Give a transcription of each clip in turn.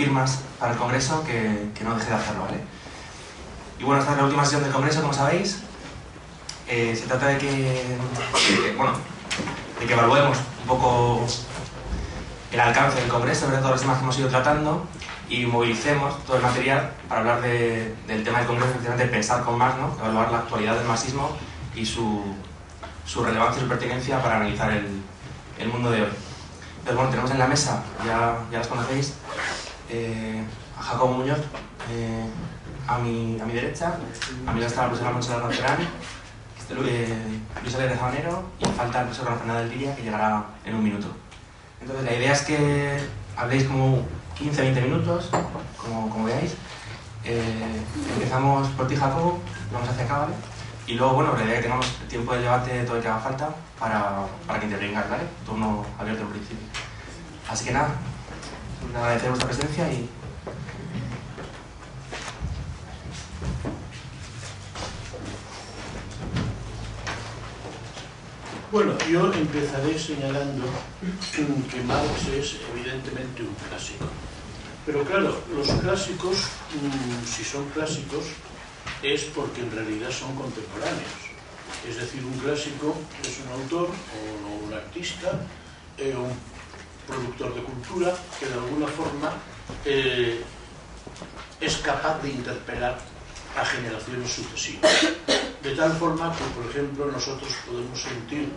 firmas para el Congreso, que no deje de hacerlo, ¿vale? Y bueno, esta es la última sesión del Congreso, como sabéis. Se trata de que evaluemos un poco el alcance del Congreso, de todos los temas que hemos ido tratando, y movilicemos todo el material para hablar del tema del Congreso, efectivamente pensar con Marx, ¿no? Evaluar la actualidad del marxismo y su relevancia y su pertinencia para analizar el mundo de hoy. Entonces, bueno, tenemos en la mesa, ya las conocéis, a Jacobo Muñoz, a mi derecha, a mi lado está la profesora Montserrat Nacional, Luis Alegre Zabanero, y falta el profesor Fernando del Villa, que llegará en un minuto. Entonces, la idea es que habléis como 15-20 minutos, como veáis. Empezamos por ti, Jacobo, vamos hacia acá, ¿vale? Y luego, bueno, la idea es que tengamos el tiempo de debate todo el que haga falta para que intervengáis, ¿vale? Turno abierto en principio. Así que nada, agradecer vuestra presencia y... Bueno, yo empezaré señalando que Marx es evidentemente un clásico. Pero claro, los clásicos, si son clásicos, es porque en realidad son contemporáneos. Es decir, un clásico es un autor o un artista, un productor de cultura que de alguna forma es capaz de interpelar a generaciones sucesivas. De tal forma que, por ejemplo, nosotros podemos sentir,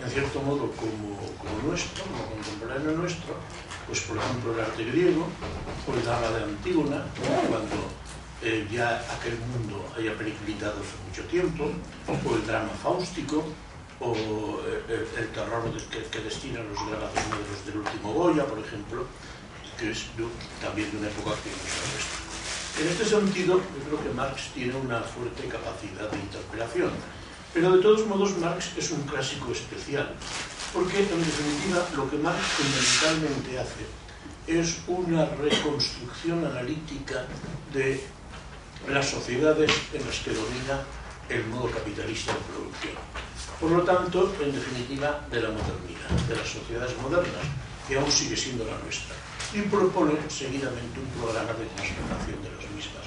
en cierto modo, como nuestro, como contemporáneo nuestro, pues por ejemplo el arte griego, o el drama de Antígona, cuando ya aquel mundo haya periclitado hace mucho tiempo, o el drama fáustico, o el terror que destinan los grabados negros del último Goya, por ejemplo, que es también de una época que no es la nuestra. En este sentido, yo creo que Marx tiene una fuerte capacidad de interpelación, pero de todos modos Marx es un clásico especial, porque en definitiva lo que Marx fundamentalmente hace es una reconstrucción analítica de las sociedades en las que domina el modo capitalista de producción. Por lo tanto, en definitiva, de la modernidad, de las sociedades modernas, que aún sigue siendo la nuestra, y propone seguidamente un programa de transformación de las mismas.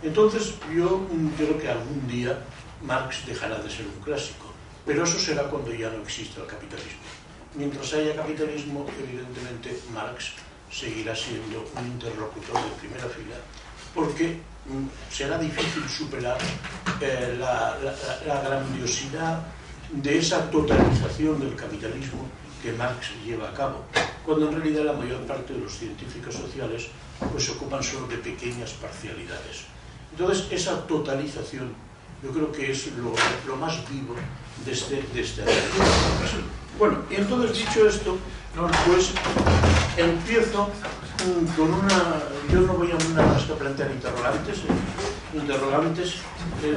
Entonces, yo creo que algún día Marx dejará de ser un clásico, pero eso será cuando ya no exista el capitalismo. Mientras haya capitalismo, evidentemente Marx seguirá siendo un interlocutor de primera fila, porque será difícil superar la grandiosidad de esa totalización del capitalismo que Marx lleva a cabo, cuando en realidad la mayor parte de los científicos sociales pues se ocupan solo de pequeñas parcialidades. Entonces, esa totalización yo creo que es lo más vivo de este año. Bueno, y entonces, dicho esto, pues empiezo con una... Yo no voy a nada más que plantear interrogantes.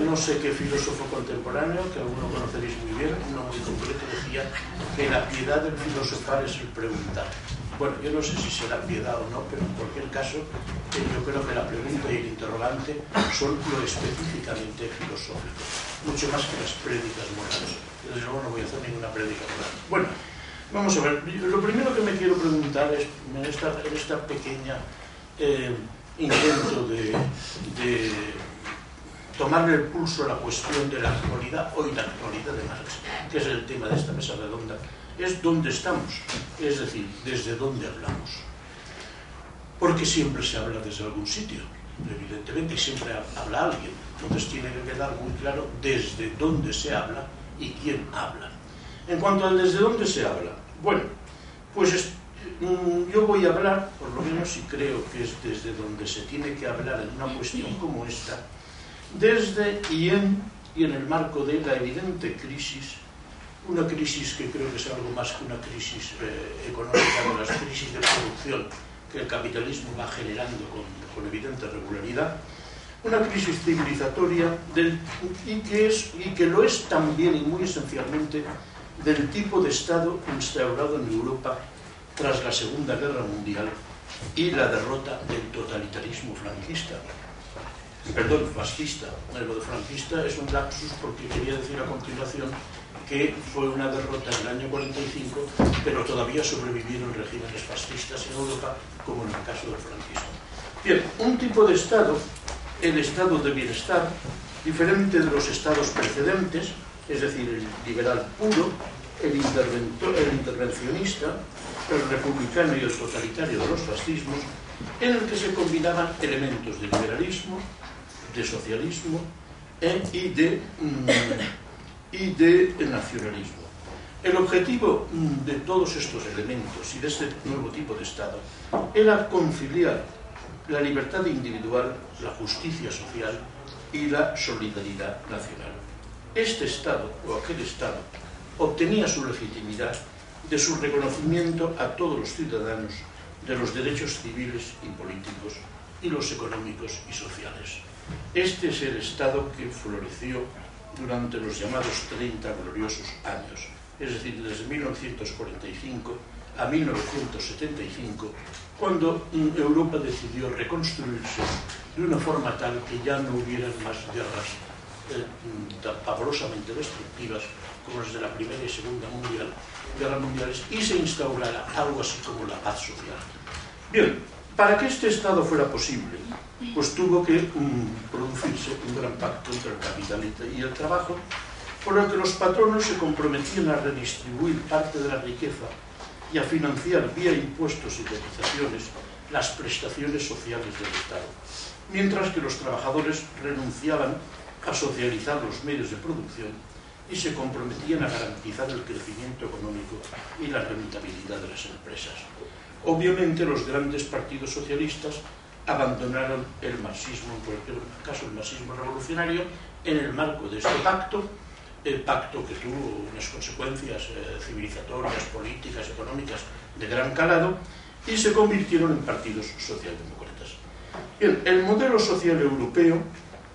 No sé qué filósofo contemporáneo, que alguno conoceréis muy bien, uno muy concreto, decía que la piedad del filosofar es el preguntar. Bueno, yo no sé si será piedad o no, pero en cualquier caso, yo creo que la pregunta y el interrogante son lo específicamente filosófico, mucho más que las prédicas morales. Desde luego no voy a hacer ninguna prédica moral. Bueno, vamos a ver, lo primero que me quiero preguntar es, en esta pequeña intento de tomarle el pulso a la cuestión de la actualidad, hoy la actualidad de Marx, que es el tema de esta mesa redonda, es dónde estamos, es decir, desde dónde hablamos. Porque siempre se habla desde algún sitio, evidentemente, siempre habla alguien, entonces tiene que quedar muy claro desde dónde se habla y quién habla. En cuanto al desde dónde se habla, bueno, pues yo voy a hablar, por lo menos, y creo que es desde donde se tiene que hablar en una cuestión como esta, desde y en el marco de la evidente crisis, una crisis que creo que es algo más que una crisis económica, de las crisis de producción que el capitalismo va generando con evidente regularidad, una crisis civilizatoria y que lo es también y muy esencialmente del tipo de Estado instaurado en Europa tras la Segunda Guerra Mundial y la derrota del totalitarismo franquista. Perdón, fascista. Lo de franquista es un lapsus porque quería decir a continuación que fue una derrota en el año 45, pero todavía sobrevivieron regímenes fascistas en Europa, como en el caso del franquismo. Bien, un tipo de Estado, el estado de bienestar, diferente de los estados precedentes, es decir, el liberal puro, el intervencionista, el republicano y el totalitario de los fascismos, en el que se combinaban elementos de liberalismo, de socialismo y de nacionalismo. El objetivo de todos estos elementos y de este nuevo tipo de Estado era conciliar la libertad individual, la justicia social y la solidaridad nacional. Este Estado o aquel Estado obtenía su legitimidad de su reconocimiento a todos los ciudadanos de los derechos civiles y políticos y los económicos y sociales. Este es el Estado que floreció durante los llamados 30 gloriosos años, es decir, desde 1945 a 1975, cuando Europa decidió reconstruirse de una forma tal que ya no hubieran más guerras tan pavorosamente destructivas como las de la Primera y Segunda Guerra Mundiales, y se instaurara algo así como la paz social. Bien, para que este Estado fuera posible, pues tuvo que producirse un gran pacto entre el capital y el trabajo, por el que los patronos se comprometían a redistribuir parte de la riqueza y a financiar vía impuestos y cotizaciones las prestaciones sociales del Estado, mientras que los trabajadores renunciaban a socializar los medios de producción y se comprometían a garantizar el crecimiento económico y la rentabilidad de las empresas. Obviamente los grandes partidos socialistas abandonaron el marxismo, en cualquier caso el marxismo revolucionario, en el marco de este pacto, el pacto que tuvo unas consecuencias civilizatorias, políticas, económicas de gran calado, y se convirtieron en partidos socialdemócratas. Bien, el modelo social europeo,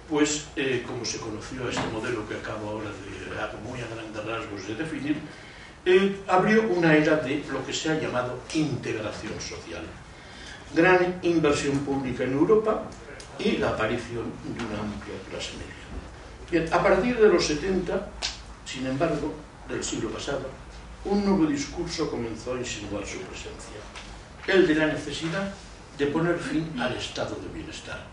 pues como se conoció este modelo que acabo ahora de muy a grandes rasgos de definir, abrió una era de lo que se ha llamado integración social. Gran inversión pública en Europa y la aparición de una amplia clase media. Bien, a partir de los 70, sin embargo, del siglo pasado, un nuevo discurso comenzó a insinuar su presencia, el de la necesidad de poner fin al estado de bienestar,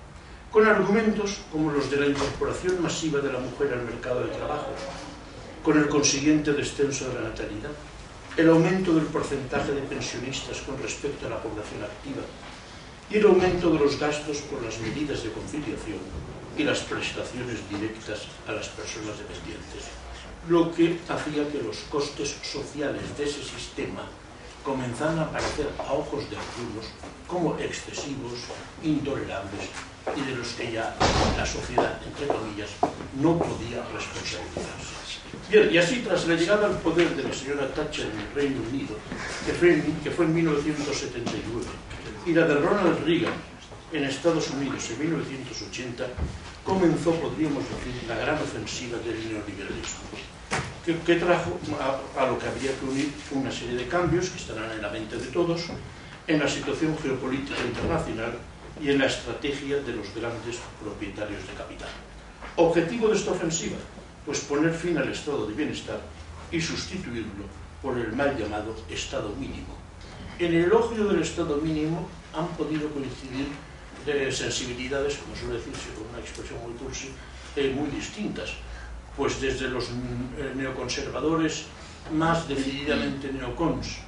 con argumentos como los de la incorporación masiva de la mujer al mercado de trabajo, con el consiguiente descenso de la natalidad, el aumento del porcentaje de pensionistas con respecto a la población activa y el aumento de los gastos por las medidas de conciliación y las prestaciones directas a las personas dependientes, lo que hacía que los costes sociales de ese sistema comenzaran a aparecer a ojos de algunos como excesivos, intolerables y de los que ya la sociedad, entre comillas, no podía responsabilizarse. Bien, y así, tras la llegada al poder de la señora Thatcher en el Reino Unido, que fue en 1979, y la de Ronald Reagan en Estados Unidos en 1980, comenzó, podríamos decir, la gran ofensiva del neoliberalismo, que trajo a lo que habría que unir una serie de cambios que estarán en la mente de todos, en la situación geopolítica internacional y en la estrategia de los grandes propietarios de capital. Objetivo de esta ofensiva, pues poner fin al estado de bienestar y sustituirlo por el mal llamado estado mínimo. En el elogio del estado mínimo han podido coincidir sensibilidades, como suele decirse con una expresión muy cursi, muy distintas, pues desde los neoconservadores más decididamente neocons,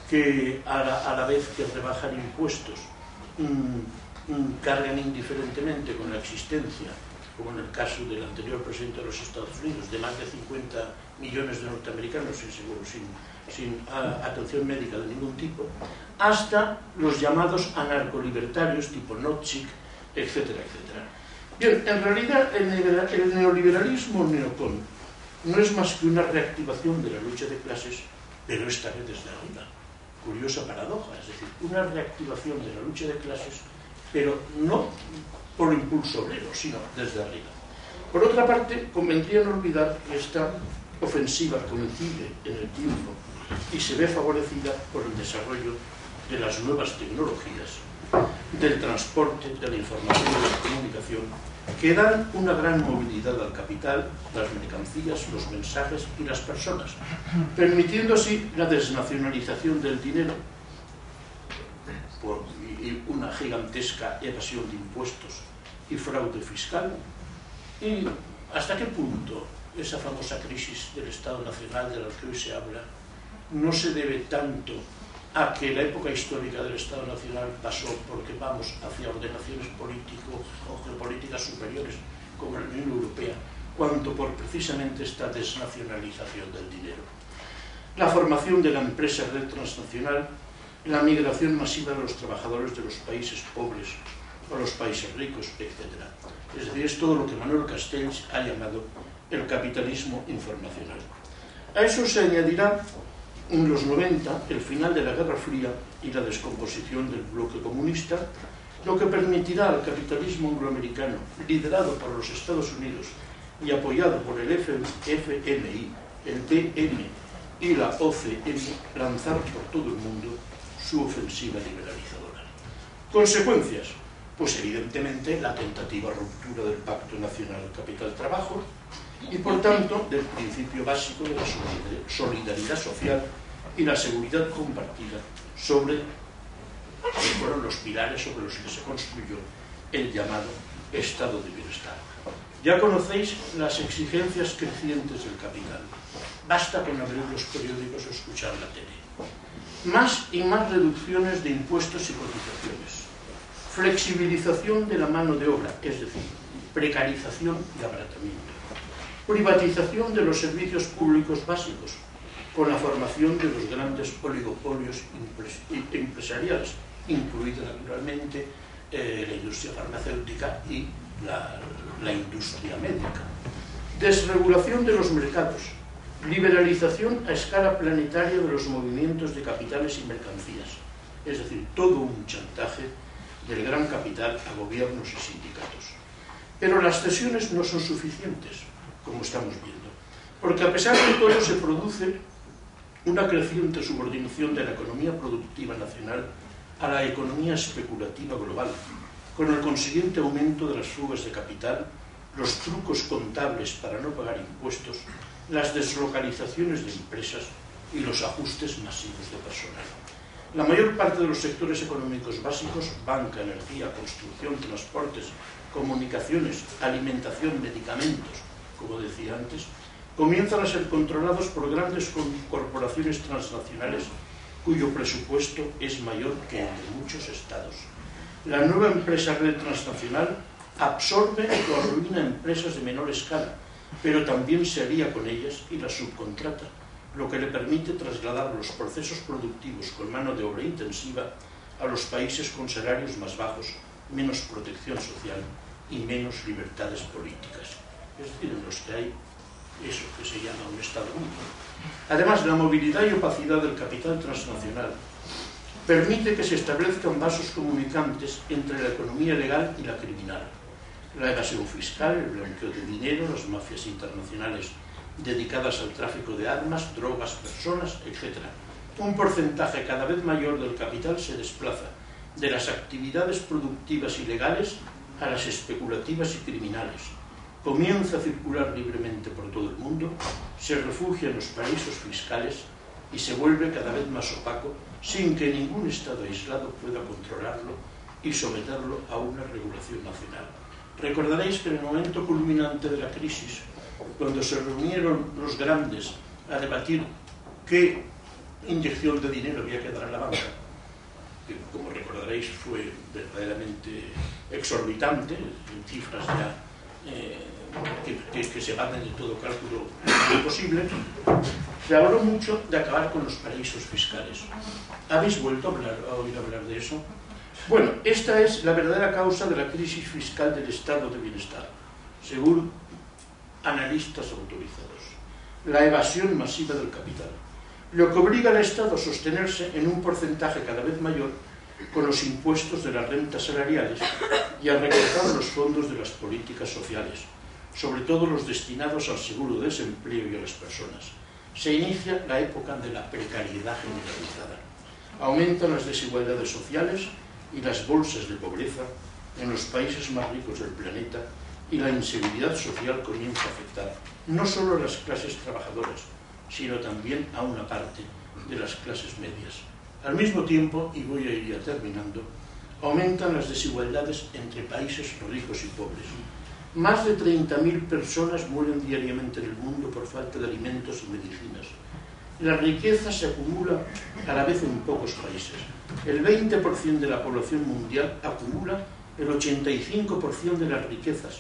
que a la vez que rebajan impuestos cargan indiferentemente con la existencia, como en el caso del anterior presidente de los Estados Unidos, de más de 50 millones de norteamericanos sin atención médica de ningún tipo, hasta los llamados anarcolibertarios tipo Nozick, etcétera, etcétera. Bien, en realidad el neoliberalismo neocon no es más que una reactivación de la lucha de clases, pero esta vez desde arriba. Curiosa paradoja, es decir, una reactivación de la lucha de clases, pero no por impulso obrero, sino desde arriba. Por otra parte, convendría no olvidar que esta ofensiva coincide en el tiempo y se ve favorecida por el desarrollo de las nuevas tecnologías, del transporte, de la información y de la comunicación, que dan una gran movilidad al capital, las mercancías, los mensajes y las personas, permitiendo así la desnacionalización del dinero y una gigantesca evasión de impuestos y fraude fiscal. ¿Y hasta qué punto esa famosa crisis del Estado Nacional de la que hoy se habla no se debe tanto a que la época histórica del Estado Nacional pasó porque vamos hacia ordenaciones políticos o geopolíticas superiores como la Unión Europea, cuanto por precisamente esta desnacionalización del dinero? La formación de la empresa red transnacional, la migración masiva de los trabajadores de los países pobres a los países ricos, etc. Es decir, es todo lo que Manuel Castells ha llamado el capitalismo informacional. A eso se añadirá en los 90 el final de la Guerra Fría y la descomposición del bloque comunista, lo que permitirá al capitalismo angloamericano, liderado por los Estados Unidos y apoyado por el FMI, el BM y la OCM, lanzar por todo el mundo su ofensiva liberalizadora. Consecuencias: pues evidentemente la tentativa ruptura del Pacto Nacional Capital-Trabajo y por tanto del principio básico de la solidaridad social y la seguridad compartida, que fueron los pilares sobre los que se construyó el llamado Estado de Bienestar. Ya conocéis las exigencias crecientes del capital. Basta con abrir los periódicos o escuchar la tele. Más y más reducciones de impuestos y cotizaciones. Flexibilización de la mano de obra, es decir, precarización y abaratamiento. Privatización de los servicios públicos básicos, con la formación de los grandes oligopolios empresariales, incluida naturalmente la industria farmacéutica y la industria médica. Desregulación de los mercados, liberalización a escala planetaria de los movimientos de capitales y mercancías, es decir, todo un chantaje del gran capital a gobiernos y sindicatos. Pero las cesiones no son suficientes, como estamos viendo, porque a pesar de todo se produce una creciente subordinación de la economía productiva nacional a la economía especulativa global, con el consiguiente aumento de las fugas de capital, los trucos contables para no pagar impuestos, las deslocalizaciones de empresas y los ajustes masivos de personal. La mayor parte de los sectores económicos básicos, banca, energía, construcción, transportes, comunicaciones, alimentación, medicamentos, como decía antes, comienzan a ser controlados por grandes corporaciones transnacionales cuyo presupuesto es mayor que el de muchos estados. La nueva empresa red transnacional absorbe o arruina empresas de menor escala, pero también se alía con ellas y las subcontrata, lo que le permite trasladar los procesos productivos con mano de obra intensiva a los países con salarios más bajos, menos protección social y menos libertades políticas. Es decir, en los que hay eso que se llama un Estado único. Además, la movilidad y opacidad del capital transnacional permite que se establezcan vasos comunicantes entre la economía legal y la criminal. La evasión fiscal, el blanqueo de dinero, las mafias internacionales dedicadas al tráfico de armas, drogas, personas, etc. Un porcentaje cada vez mayor del capital se desplaza de las actividades productivas y legales a las especulativas y criminales. Comienza a circular libremente por todo el mundo, se refugia en los paraísos fiscales y se vuelve cada vez más opaco sin que ningún Estado aislado pueda controlarlo y someterlo a una regulación nacional. Recordaréis que en el momento culminante de la crisis, cuando se reunieron los grandes a debatir qué inyección de dinero había que dar a la banca, que como recordaréis fue verdaderamente exorbitante, en cifras ya que se baten de todo cálculo posible, se habló mucho de acabar con los paraísos fiscales. ¿Habéis vuelto a oír hablar de eso? Bueno, esta es la verdadera causa de la crisis fiscal del Estado de Bienestar, según analistas autorizados. La evasión masiva del capital, lo que obliga al Estado a sostenerse en un porcentaje cada vez mayor con los impuestos de las rentas salariales y a recortar los fondos de las políticas sociales, sobre todo los destinados al seguro de desempleo y a las personas. Se inicia la época de la precariedad generalizada. Aumentan las desigualdades sociales y las bolsas de pobreza en los países más ricos del planeta y la inseguridad social comienza a afectar no solo a las clases trabajadoras, sino también a una parte de las clases medias. Al mismo tiempo, y voy a ir ya terminando, Aumentan las desigualdades entre países ricos y pobres. Más de 30.000 personas mueren diariamente en el mundo por falta de alimentos y medicinas. La riqueza se acumula a la vez en pocos países. El 20% de la población mundial acumula el 85% de las riquezas,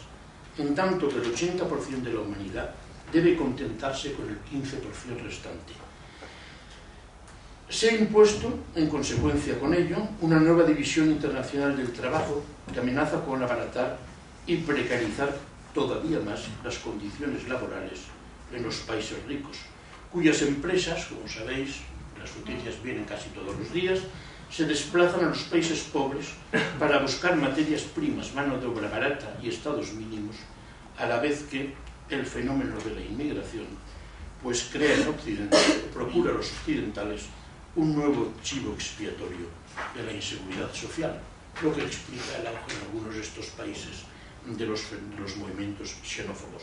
en tanto que el 80% de la humanidad debe contentarse con el 15% restante. Se ha impuesto, en consecuencia con ello, una nueva división internacional del trabajo que amenaza con abaratar y precarizar todavía más las condiciones laborales en los países ricos, cuyas empresas, como sabéis, las noticias vienen casi todos los días, se desplazan a los países pobres para buscar materias primas, mano de obra barata y estados mínimos, a la vez que el fenómeno de la inmigración pues crea en Occidente, procura a los occidentales un nuevo chivo expiatorio de la inseguridad social, lo que explica el auge en algunos de estos países de los movimientos xenófobos.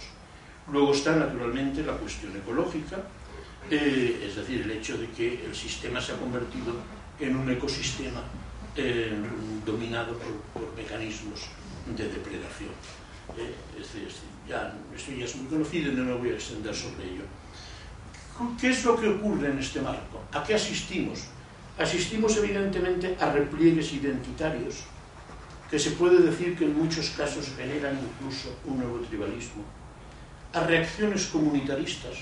Luego está naturalmente la cuestión ecológica, es decir, el hecho de que el sistema se ha convertido en un ecosistema dominado por mecanismos de depredación. Esto ya es muy conocido y no me voy a extender sobre ello. ¿Qué es lo que ocurre en este marco? ¿A qué asistimos? Asistimos evidentemente a repliegues identitarios que se puede decir que en muchos casos generan incluso un nuevo tribalismo, a reacciones comunitaristas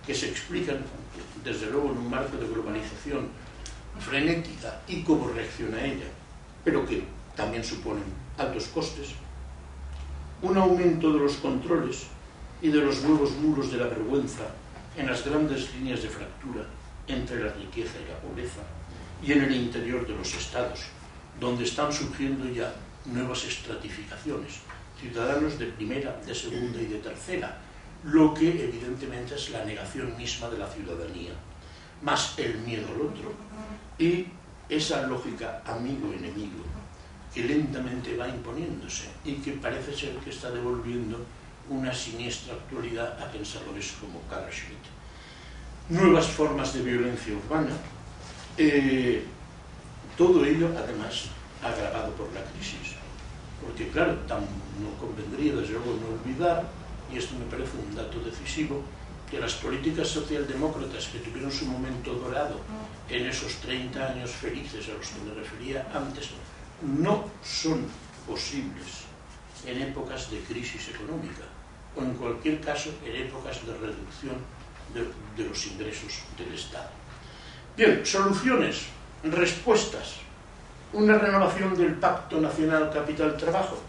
que se explican desde luego en un marco de globalización frenética y cómo reacciona a ella, pero que también suponen altos costes, un aumento de los controles y de los nuevos muros de la vergüenza en las grandes líneas de fractura entre la riqueza y la pobreza y en el interior de los estados, donde están surgiendo ya nuevas estratificaciones, ciudadanos de primera, de segunda y de tercera, lo que evidentemente es la negación misma de la ciudadanía, más el miedo al otro y esa lógica amigo-enemigo que lentamente va imponiéndose y que parece ser que está devolviendo una siniestra actualidad a pensadores como Carl Schmitt. Nuevas formas de violencia urbana, todo ello además agravado por la crisis, porque claro, no convendría desde luego no olvidar, y esto me parece un dato decisivo, que las políticas socialdemócratas que tuvieron su momento dorado en esos 30 años felices a los que me refería antes, no son posibles en épocas de crisis económica, o en cualquier caso en épocas de reducción de los ingresos del Estado. Bien, soluciones, respuestas, una renovación del Pacto Nacional Capital-Trabajo.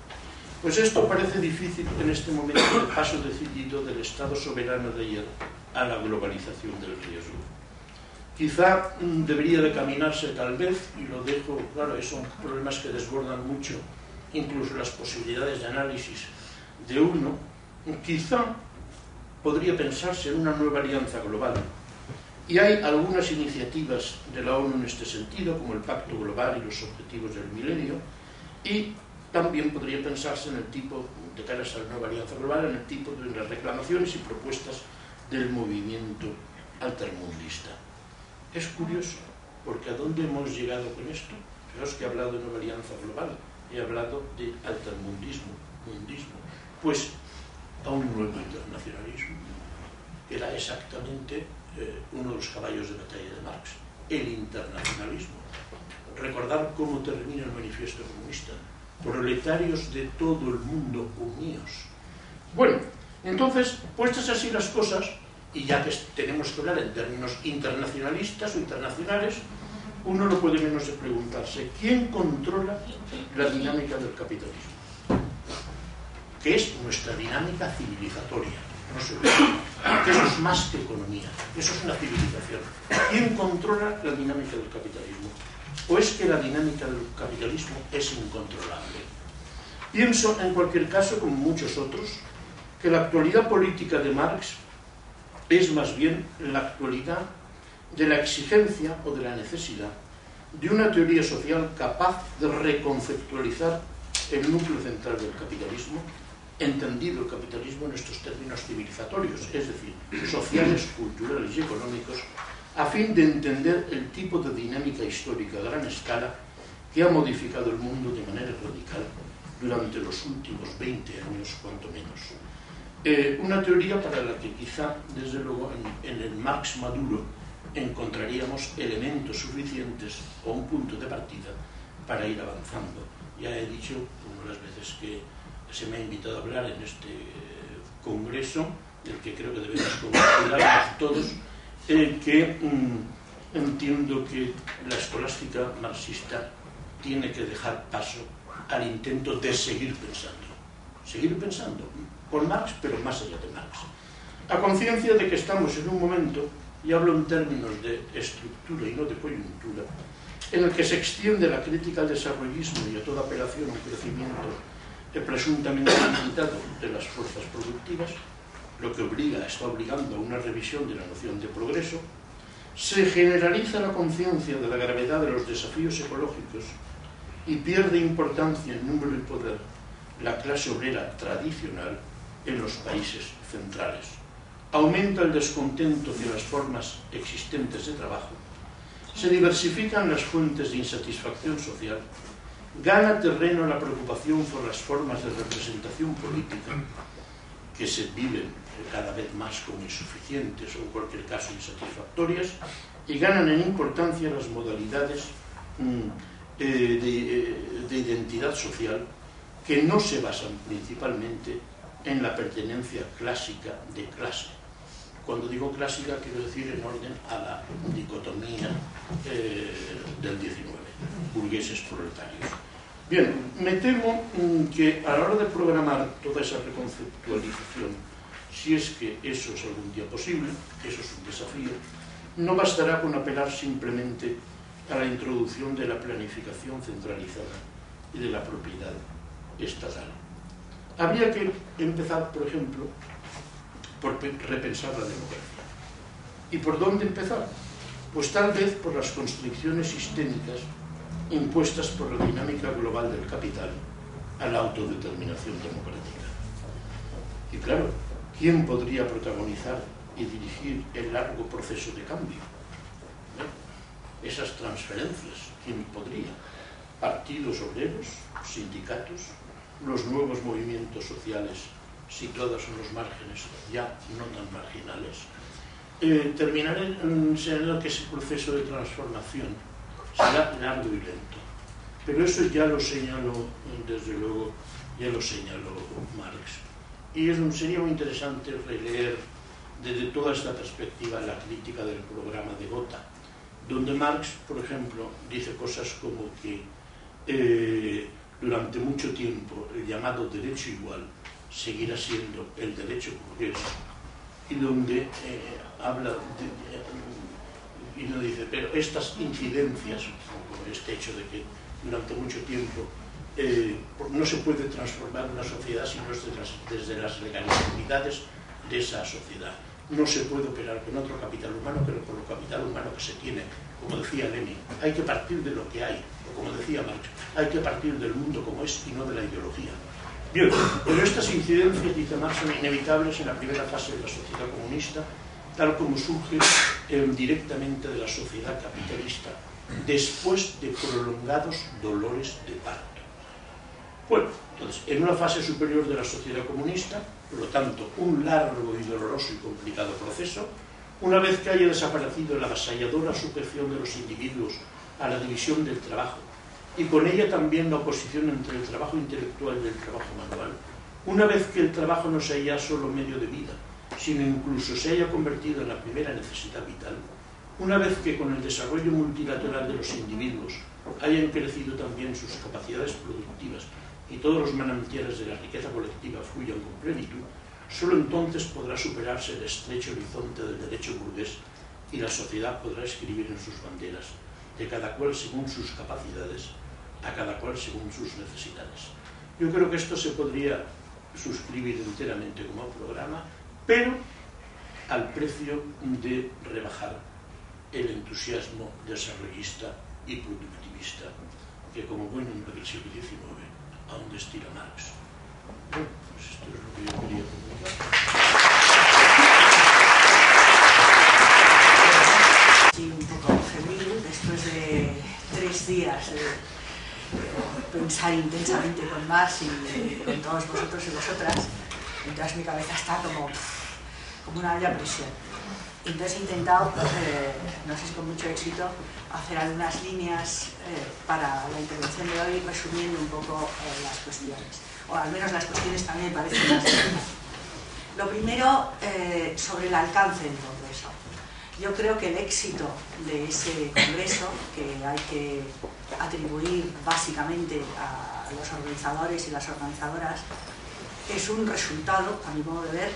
Pues esto parece difícil en este momento del paso decidido del Estado soberano de ayer a la globalización del riesgo. Quizá debería de caminarse tal vez, y lo dejo, claro, son problemas que desbordan mucho, incluso las posibilidades de análisis de uno, quizá podría pensarse en una nueva alianza global. Y hay algunas iniciativas de la ONU en este sentido, como el Pacto Global y los Objetivos del Milenio, y también podría pensarse en el tipo, de cara a esa nueva alianza global, en el tipo de las reclamaciones y propuestas del movimiento altermundista. Es curioso, porque ¿a dónde hemos llegado con esto? Fijaos que he hablado de nueva alianza global, he hablado de altermundismo, mundismo, pues a un nuevo internacionalismo, que era exactamente uno de los caballos de batalla de Marx, el internacionalismo. Recordar cómo termina el manifiesto comunista: proletarios de todo el mundo unidos. Bueno, entonces, puestas así las cosas, y ya que tenemos que hablar en términos internacionalistas o internacionales, uno no puede menos de preguntarse: ¿quién controla la dinámica del capitalismo? Que es nuestra dinámica civilizatoria, no se olvide, que eso es más que economía, eso es una civilización. ¿Quién controla la dinámica del capitalismo? ¿O es que la dinámica del capitalismo es incontrolable? Pienso, en cualquier caso, como muchos otros, que la actualidad política de Marx es más bien la actualidad de la exigencia o de la necesidad de una teoría social capaz de reconceptualizar el núcleo central del capitalismo, entendido el capitalismo en estos términos civilizatorios, es decir, sociales, culturales y económicos, a fin de entender el tipo de dinámica histórica a gran escala que ha modificado el mundo de manera radical durante los últimos 20 años, cuanto menos. Una teoría para la que quizá, desde luego, en el Marx maduro encontraríamos elementos suficientes o un punto de partida para ir avanzando. Ya he dicho, una de las veces que se me ha invitado a hablar en este congreso, del que creo que debemos congratularnos todos, que entiendo que la escolástica marxista tiene que dejar paso al intento de seguir pensando con Marx, pero más allá de Marx, a conciencia de que estamos en un momento, y hablo en términos de estructura y no de coyuntura, en el que se extiende la crítica al desarrollismo y a toda apelación a un crecimiento presuntamente limitado de las fuerzas productivas, lo que está obligando a una revisión de la noción de progreso. Se generaliza la conciencia de la gravedad de los desafíos ecológicos y pierde importancia en número y poder la clase obrera tradicional en los países centrales. Aumenta el descontento de las formas existentes de trabajo, se diversifican las fuentes de insatisfacción social, gana terreno la preocupación por las formas de representación política que se viven cada vez más como insuficientes o en cualquier caso insatisfactorias, y ganan en importancia las modalidades de identidad social que no se basan principalmente en la pertenencia clásica de clase. Cuando digo clásica quiero decir en orden a la dicotomía del XIX, burgueses proletarios. Bien, me temo que a la hora de programar toda esa reconceptualización, si es que eso es algún día posible, eso es un desafío, no bastará con apelar simplemente a la introducción de la planificación centralizada y de la propiedad estatal. Habría que empezar, por ejemplo, por repensar la democracia. ¿Y por dónde empezar? Pues tal vez por las constricciones sistémicas impuestas por la dinámica global del capital a la autodeterminación democrática. Y claro, ¿quién podría protagonizar y dirigir el largo proceso de cambio? Esas transferencias, ¿quién podría? Partidos obreros, sindicatos, los nuevos movimientos sociales situados en los márgenes ya no tan marginales. Terminar en que ese proceso de transformación será largo y lento. Pero eso ya lo señaló, desde luego, ya lo señaló Marx. Y sería muy interesante releer desde toda esta perspectiva la crítica del programa de Gotha, donde Marx, por ejemplo, dice cosas como que durante mucho tiempo el llamado derecho igual seguirá siendo el derecho burgués, y donde habla y nos dice, pero estas incidencias, como este hecho de que durante mucho tiempo no se puede transformar una sociedad sino desde las legalidades de esa sociedad. No se puede operar con otro capital humano que con el capital humano que se tiene. Como decía Lenin, hay que partir de lo que hay, o como decía Marx, hay que partir del mundo como es y no de la ideología. Bien, pero estas incidencias, dice Marx, son inevitables en la primera fase de la sociedad comunista, tal como surge directamente de la sociedad capitalista, después de prolongados dolores de parto. Bueno, entonces, en una fase superior de la sociedad comunista, por lo tanto, un largo y doloroso y complicado proceso, una vez que haya desaparecido la avasalladora sujeción de los individuos a la división del trabajo, y con ella también la oposición entre el trabajo intelectual y el trabajo manual, una vez que el trabajo no sea ya solo medio de vida, sino incluso se haya convertido en la primera necesidad vital, una vez que con el desarrollo multilateral de los individuos hayan crecido también sus capacidades productivas y todos los manantiales de la riqueza colectiva fluyan con plenitud, solo entonces podrá superarse el estrecho horizonte del derecho burgués y la sociedad podrá escribir en sus banderas, de cada cual según sus capacidades, a cada cual según sus necesidades. Yo creo que esto se podría suscribir enteramente como programa, pero al precio de rebajar el entusiasmo desarrollista y productivista que, como buen hombre del siglo XIX, aún destila Marx. Bueno, pues esto es lo que yo quería comunicar. Sí, un poco femenino, después de 3 días pensar intensamente con Marx y con todos vosotros y vosotras. Entonces mi cabeza está como una olla a presión. Entonces he intentado, no sé si con mucho éxito, hacer algunas líneas para la intervención de hoy, resumiendo un poco las cuestiones. O al menos las cuestiones también me parecen más claras. Lo primero, sobre el alcance del Congreso. Yo creo que el éxito de ese Congreso, que hay que atribuir básicamente a los organizadores y las organizadoras, es un resultado, a mi modo de ver,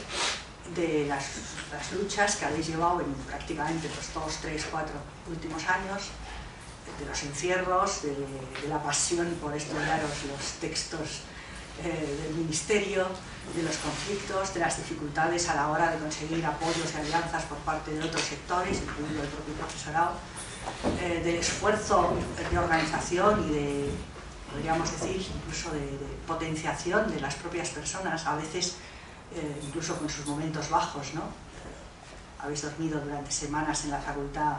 de las luchas que habéis llevado en prácticamente los 2, 3, 4 últimos años, de los encierros, de la pasión por estudiaros los textos del Ministerio, de los conflictos, de las dificultades a la hora de conseguir apoyos y alianzas por parte de otros sectores, incluido el propio profesorado, del esfuerzo de organización y de, podríamos decir, incluso de potenciación de las propias personas, a veces incluso con sus momentos bajos, ¿no? Habéis dormido durante semanas en la facultad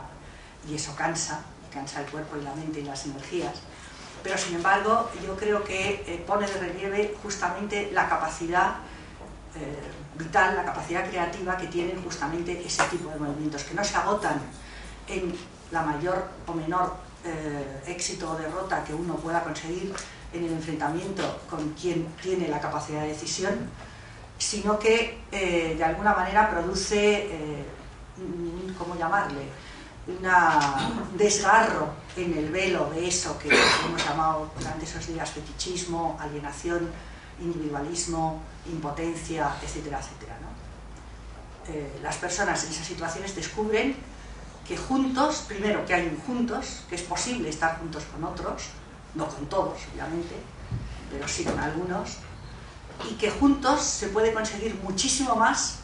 y eso cansa el cuerpo y la mente y las energías. Pero sin embargo, yo creo que pone de relieve justamente la capacidad vital, la capacidad creativa que tienen justamente ese tipo de movimientos, que no se agotan en la mayor o menor éxito o derrota que uno pueda conseguir en el enfrentamiento con quien tiene la capacidad de decisión, sino que de alguna manera produce, ¿cómo llamarle?, un desgarro en el velo de eso que hemos llamado durante esos días fetichismo, alienación, individualismo, impotencia, etcétera, etcétera, ¿no? Las personas en esas situaciones descubren que juntos, primero que hay un juntos, que es posible estar juntos con otros, no con todos obviamente, pero sí con algunos, y que juntos se puede conseguir muchísimo más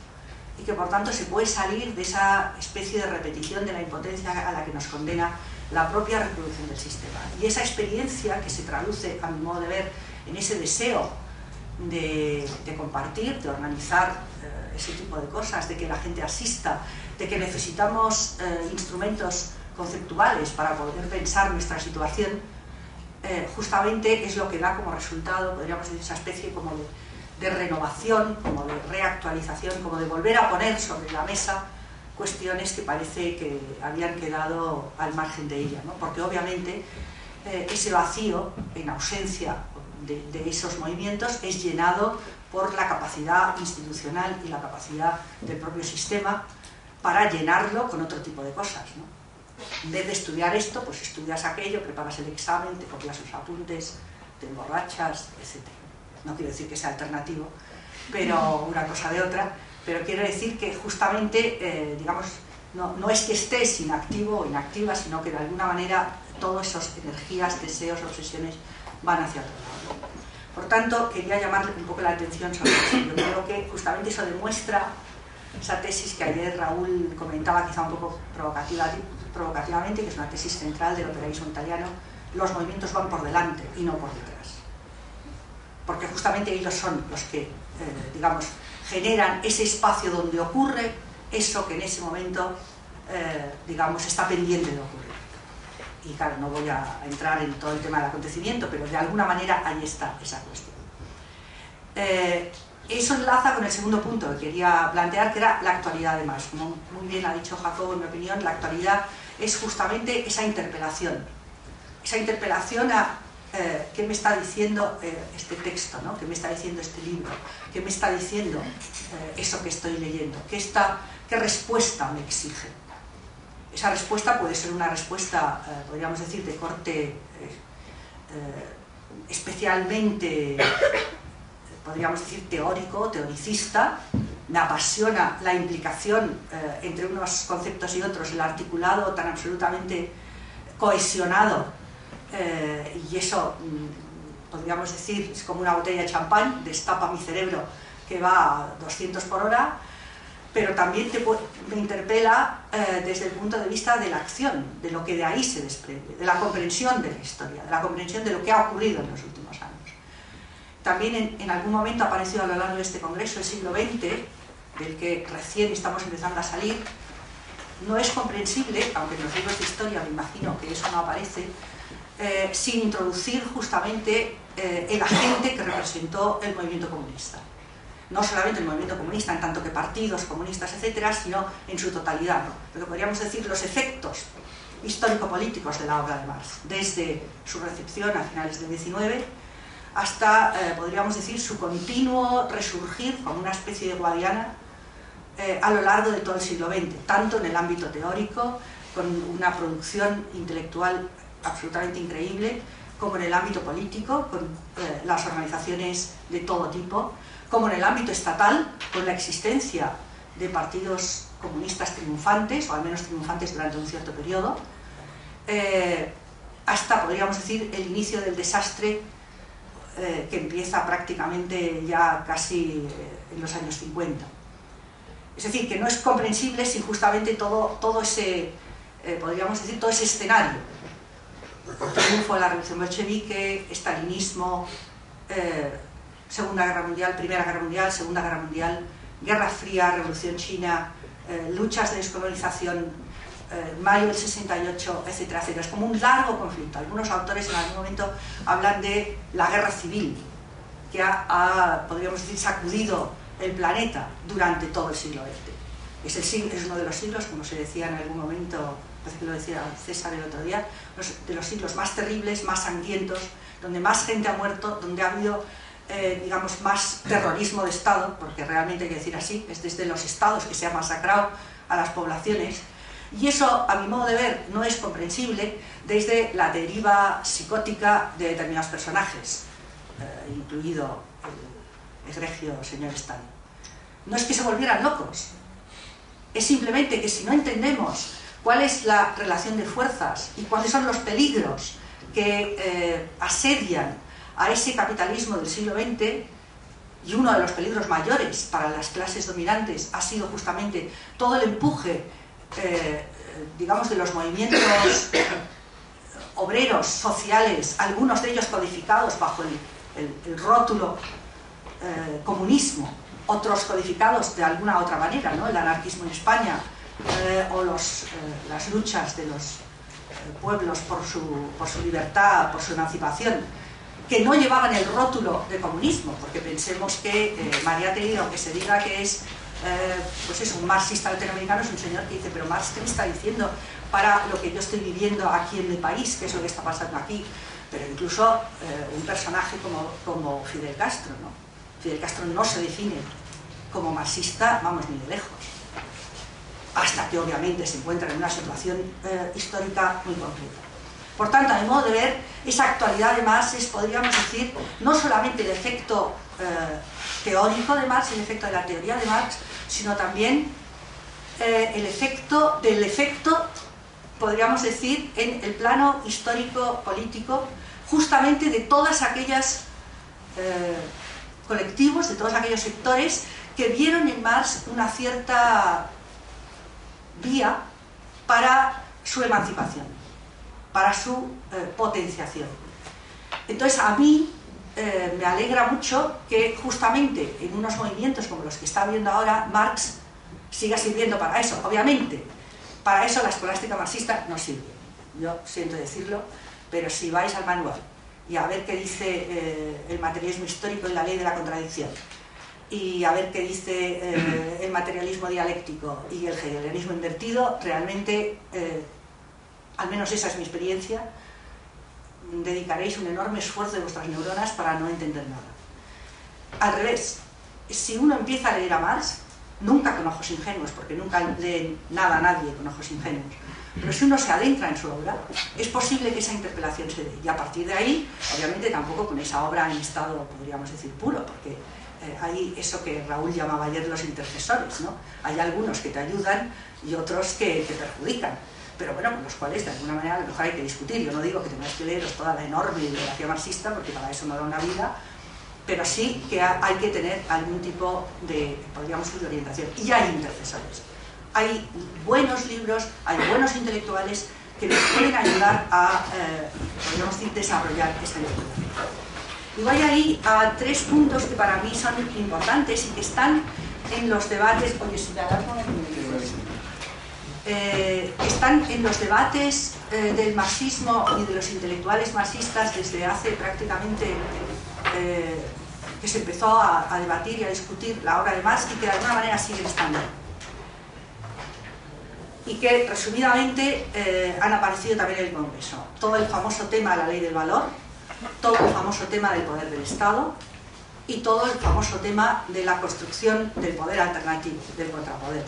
y que por tanto se puede salir de esa especie de repetición de la impotencia a la que nos condena la propia reproducción del sistema. Y esa experiencia que se traduce, a mi modo de ver, en ese deseo de compartir, de organizar ese tipo de cosas, de que la gente asista, de que necesitamos instrumentos conceptuales para poder pensar nuestra situación, justamente es lo que da como resultado, podríamos decir, esa especie como de renovación, como de reactualización, como de volver a poner sobre la mesa cuestiones que parece que habían quedado al margen de ella, ¿no? Porque obviamente ese vacío, en ausencia de esos movimientos, es llenado por la capacidad institucional y la capacidad del propio sistema para llenarlo con otro tipo de cosas, ¿no? En vez de estudiar esto, pues estudias aquello, preparas el examen, te copias sus apuntes, te emborrachas, etc. No quiero decir que sea alternativo, pero una cosa de otra, pero quiero decir que justamente, digamos, no es que estés inactivo o inactiva, sino que de alguna manera todas esas energías, deseos, obsesiones van hacia otro lado. Por tanto, quería llamarle un poco la atención sobre eso. Yo creo que justamente eso demuestra esa tesis que ayer Raúl comentaba quizá un poco provocativamente, que es una tesis central del operaísmo italiano: los movimientos van por delante y no por detrás. Porque justamente ellos son los que, digamos, generan ese espacio donde ocurre eso que en ese momento, digamos, está pendiente de ocurrir. Y claro, no voy a entrar en todo el tema del acontecimiento, pero de alguna manera ahí está esa cuestión. Eso enlaza con el segundo punto que quería plantear, que era la actualidad de Marx. Como muy bien ha dicho Jacobo, en mi opinión, la actualidad es justamente esa interpelación a ¿qué me está diciendo este texto, ¿no? ¿Qué me está diciendo este libro? ¿Qué me está diciendo eso que estoy leyendo? ¿Qué respuesta me exige? Esa respuesta puede ser una respuesta, podríamos decir, de corte especialmente, podríamos decir, teórico, teoricista. Me apasiona la implicación entre unos conceptos y otros, el articulado tan absolutamente cohesionado. Y eso, podríamos decir, es como una botella de champán, destapa mi cerebro que va a 200 por hora, pero también me interpela desde el punto de vista de la acción, de lo que de ahí se desprende, de la comprensión de la historia, de la comprensión de lo que ha ocurrido en los últimos años. También en algún momento ha aparecido a lo largo de este congreso el siglo XX, del que recién estamos empezando a salir. No es comprensible, aunque en los libros de historia me imagino que eso no aparece, sin introducir justamente el agente que representó el movimiento comunista. No solamente el movimiento comunista en tanto que partidos comunistas, etcétera, sino en su totalidad, ¿no? Lo que podríamos decir los efectos histórico-políticos de la obra de Marx, desde su recepción a finales del XIX hasta, podríamos decir, su continuo resurgir como una especie de guadiana a lo largo de todo el siglo XX, tanto en el ámbito teórico, con una producción intelectual absolutamente increíble, como en el ámbito político, con las organizaciones de todo tipo, como en el ámbito estatal, con la existencia de partidos comunistas triunfantes, o al menos triunfantes durante un cierto periodo, hasta, podríamos decir, el inicio del desastre que empieza prácticamente ya casi en los años 50. Es decir, que no es comprensible sin justamente todo ese, podríamos decir, todo ese escenario. Triunfo de la revolución bolchevique, estalinismo, Segunda Guerra Mundial, Primera Guerra Mundial, Segunda Guerra Mundial, Guerra Fría, Revolución China, luchas de descolonización, mayo del 68, etcétera, etcétera. Es como un largo conflicto. Algunos autores en algún momento hablan de la guerra civil, que podríamos decir, sacudido el planeta durante todo el siglo XX. Es uno de los siglos, como se decía en algún momento, parece que lo decía César el otro día, de los siglos más terribles, más sangrientos, donde más gente ha muerto, donde ha habido, digamos, más terrorismo de Estado, porque realmente hay que decir así, es desde los estados que se ha masacrado a las poblaciones, y eso, a mi modo de ver, no es comprensible desde la deriva psicótica de determinados personajes, incluido el egregio señor Stalin. No es que se volvieran locos, es simplemente que si no entendemos cuál es la relación de fuerzas y cuáles son los peligros que asedian a ese capitalismo del siglo XX, y uno de los peligros mayores para las clases dominantes ha sido justamente todo el empuje, digamos, de los movimientos obreros, sociales, algunos de ellos codificados bajo el rótulo comunismo, otros codificados de alguna otra manera, ¿no? El anarquismo en España, o las luchas de los pueblos por su libertad, por su emancipación, que no llevaban el rótulo de comunismo, porque pensemos que Mariátegui, aunque se diga que es pues es un marxista latinoamericano, es un señor que dice, pero Marx, ¿qué me está diciendo para lo que yo estoy viviendo aquí en mi país? ¿Qué es lo que está pasando aquí? Pero incluso un personaje como Fidel Castro, ¿no? Fidel Castro no se define como marxista, vamos, ni de lejos, hasta que obviamente se encuentra en una situación histórica muy concreta. Por tanto, a mi modo de ver, esa actualidad de Marx es, podríamos decir, no solamente el efecto teórico de Marx, el efecto de la teoría de Marx, sino también el efecto del efecto, podríamos decir, en el plano histórico-político, justamente de todas aquellas colectivos, de todos aquellos sectores que vieron en Marx una cierta vía para su emancipación, para su potenciación. Entonces, a mí me alegra mucho que justamente en unos movimientos como los que está viendo ahora, Marx siga sirviendo para eso. Obviamente, para eso la escolástica marxista no sirve. Yo siento decirlo, pero si vais al manual y a ver qué dice el materialismo histórico y la ley de la contradicción, y a ver qué dice el materialismo dialéctico y el hegelianismo invertido, realmente, al menos esa es mi experiencia, dedicaréis un enorme esfuerzo de vuestras neuronas para no entender nada. Al revés, si uno empieza a leer a Marx, nunca con ojos ingenuos, porque nunca lee nada a nadie con ojos ingenuos, pero si uno se adentra en su obra, es posible que esa interpelación se dé. Y a partir de ahí, obviamente tampoco con esa obra en estado, podríamos decir, puro, porque hay eso que Raúl llamaba ayer los intercesores, ¿no? Hay algunos que te ayudan y otros que te perjudican, pero bueno, con los cuales de alguna manera a lo mejor hay que discutir. Yo no digo que tengáis que leeros toda la enorme bibliografía marxista, porque para eso no da una vida, pero sí que hay que tener algún tipo de, podríamos decir, de orientación. Y hay intercesores. Hay buenos libros, hay buenos intelectuales que nos pueden ayudar a, podríamos decir, desarrollar esta lectura. Y voy ahí a 3 puntos que para mí son importantes y que están en los debates. Oye, si me alargo, están en los debates del marxismo y de los intelectuales marxistas desde hace prácticamente que se empezó a debatir y a discutir la obra de Marx, y que de alguna manera siguen estando. Y que, resumidamente, han aparecido también en el Congreso. Todo el famoso tema de la ley del valor, todo el famoso tema del poder del Estado y todo el famoso tema de la construcción del poder alternativo, del contrapoder.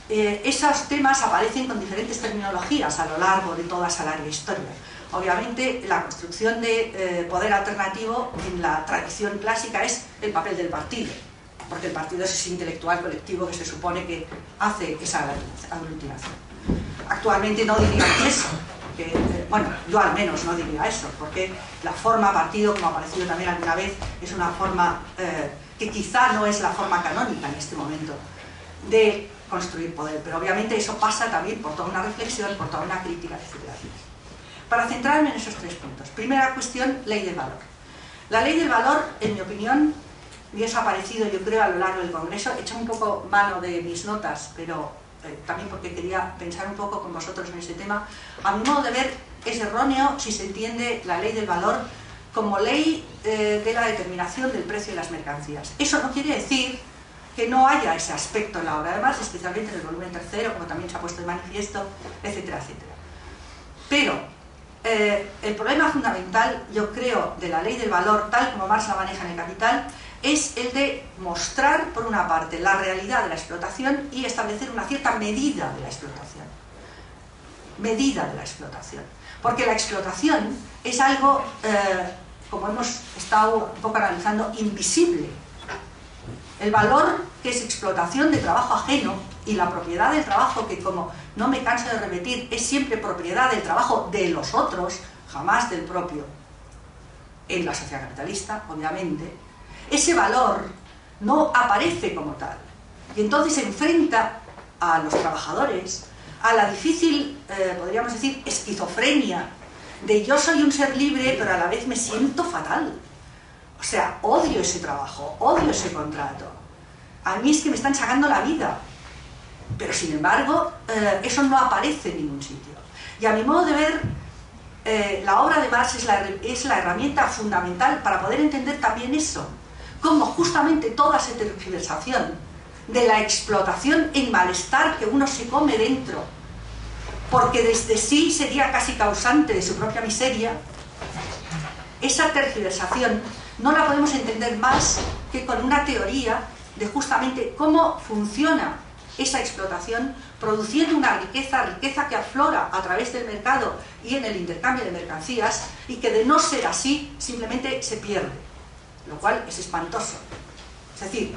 Esos temas aparecen con diferentes terminologías a lo largo de toda esa larga historia. Obviamente, la construcción de poder alternativo en la tradición clásica es el papel del partido, porque el partido es ese intelectual colectivo que se supone que hace esa aglutinación. Actualmente no diría eso, porque, bueno, yo al menos no diría eso, porque la forma partido, como ha aparecido también alguna vez, es una forma que quizá no es la forma canónica en este momento de construir poder, pero obviamente eso pasa también por toda una reflexión, por toda una crítica, etc. Para centrarme en esos tres puntos. Primera cuestión, ley del valor. La ley del valor, en mi opinión, y eso ha aparecido, yo creo, a lo largo del Congreso. He hecho un poco mano de mis notas, pero también porque quería pensar un poco con vosotros en ese tema. A mi modo de ver, es erróneo si se entiende la ley del valor como ley de la determinación del precio de las mercancías. Eso no quiere decir que no haya ese aspecto en la obra de Marx, especialmente en el volumen tercero, como también se ha puesto de manifiesto, etcétera, etcétera. Pero el problema fundamental, yo creo, de la ley del valor, tal como Marx la maneja en el Capital, es el de mostrar, por una parte, la realidad de la explotación y establecer una cierta medida de la explotación. Medida de la explotación. Porque la explotación es algo, como hemos estado un poco analizando, invisible. El valor, que es explotación de trabajo ajeno, y la propiedad del trabajo, que, como no me canso de repetir, es siempre propiedad del trabajo de los otros, jamás del propio, en la sociedad capitalista, obviamente, ese valor no aparece como tal. Y entonces se enfrenta a los trabajadores a la difícil, podríamos decir, esquizofrenia de yo soy un ser libre, pero a la vez me siento fatal. O sea, odio ese trabajo, odio ese contrato. A mí es que me están sacando la vida. Pero, sin embargo, eso no aparece en ningún sitio. Y a mi modo de ver, la obra de Marx es la herramienta fundamental para poder entender también eso. Cómo justamente toda esa tergiversación de la explotación en malestar que uno se come dentro, porque desde sí sería casi causante de su propia miseria, esa tergiversación no la podemos entender más que con una teoría de justamente cómo funciona esa explotación, produciendo una riqueza que aflora a través del mercado y en el intercambio de mercancías, y que, de no ser así, simplemente se pierde, lo cual es espantoso. Es decir,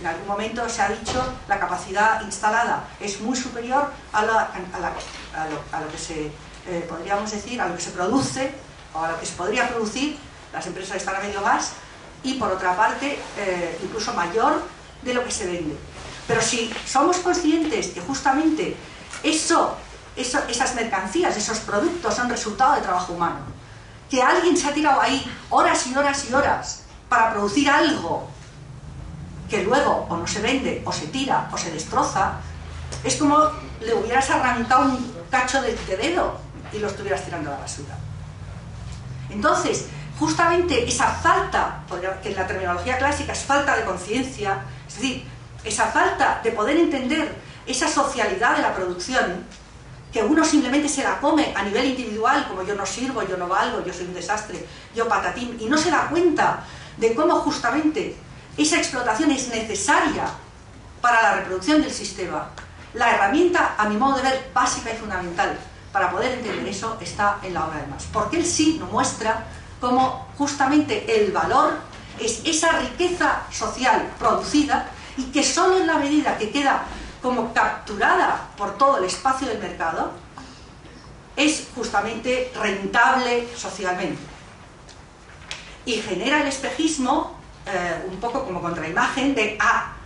en algún momento se ha dicho la capacidad instalada es muy superior a lo que se, podríamos decir, a lo que se produce o a lo que se podría producir, las empresas están a medio gas, y por otra parte incluso mayor de lo que se vende. Pero si somos conscientes que justamente esas mercancías, esos productos son resultado de trabajo humano, que alguien se ha tirado ahí horas y horas y horas para producir algo que luego o no se vende, o se tira, o se destroza, es como le hubieras arrancado un cacho de dedo y lo estuvieras tirando a la basura. Entonces, justamente esa falta, que en la terminología clásica es falta de conciencia, es decir, esa falta de poder entender esa socialidad de la producción, que uno simplemente se la come a nivel individual, como yo no sirvo, yo no valgo, yo soy un desastre, yo patatín, y no se da cuenta de cómo justamente esa explotación es necesaria para la reproducción del sistema. La herramienta, a mi modo de ver, básica y fundamental para poder entender eso está en la obra de Marx, porque él sí nos muestra cómo justamente el valor es esa riqueza social producida, y que solo en la medida que queda como capturada por todo el espacio del mercado es justamente rentable socialmente. Y genera el espejismo un poco como contraimagen de,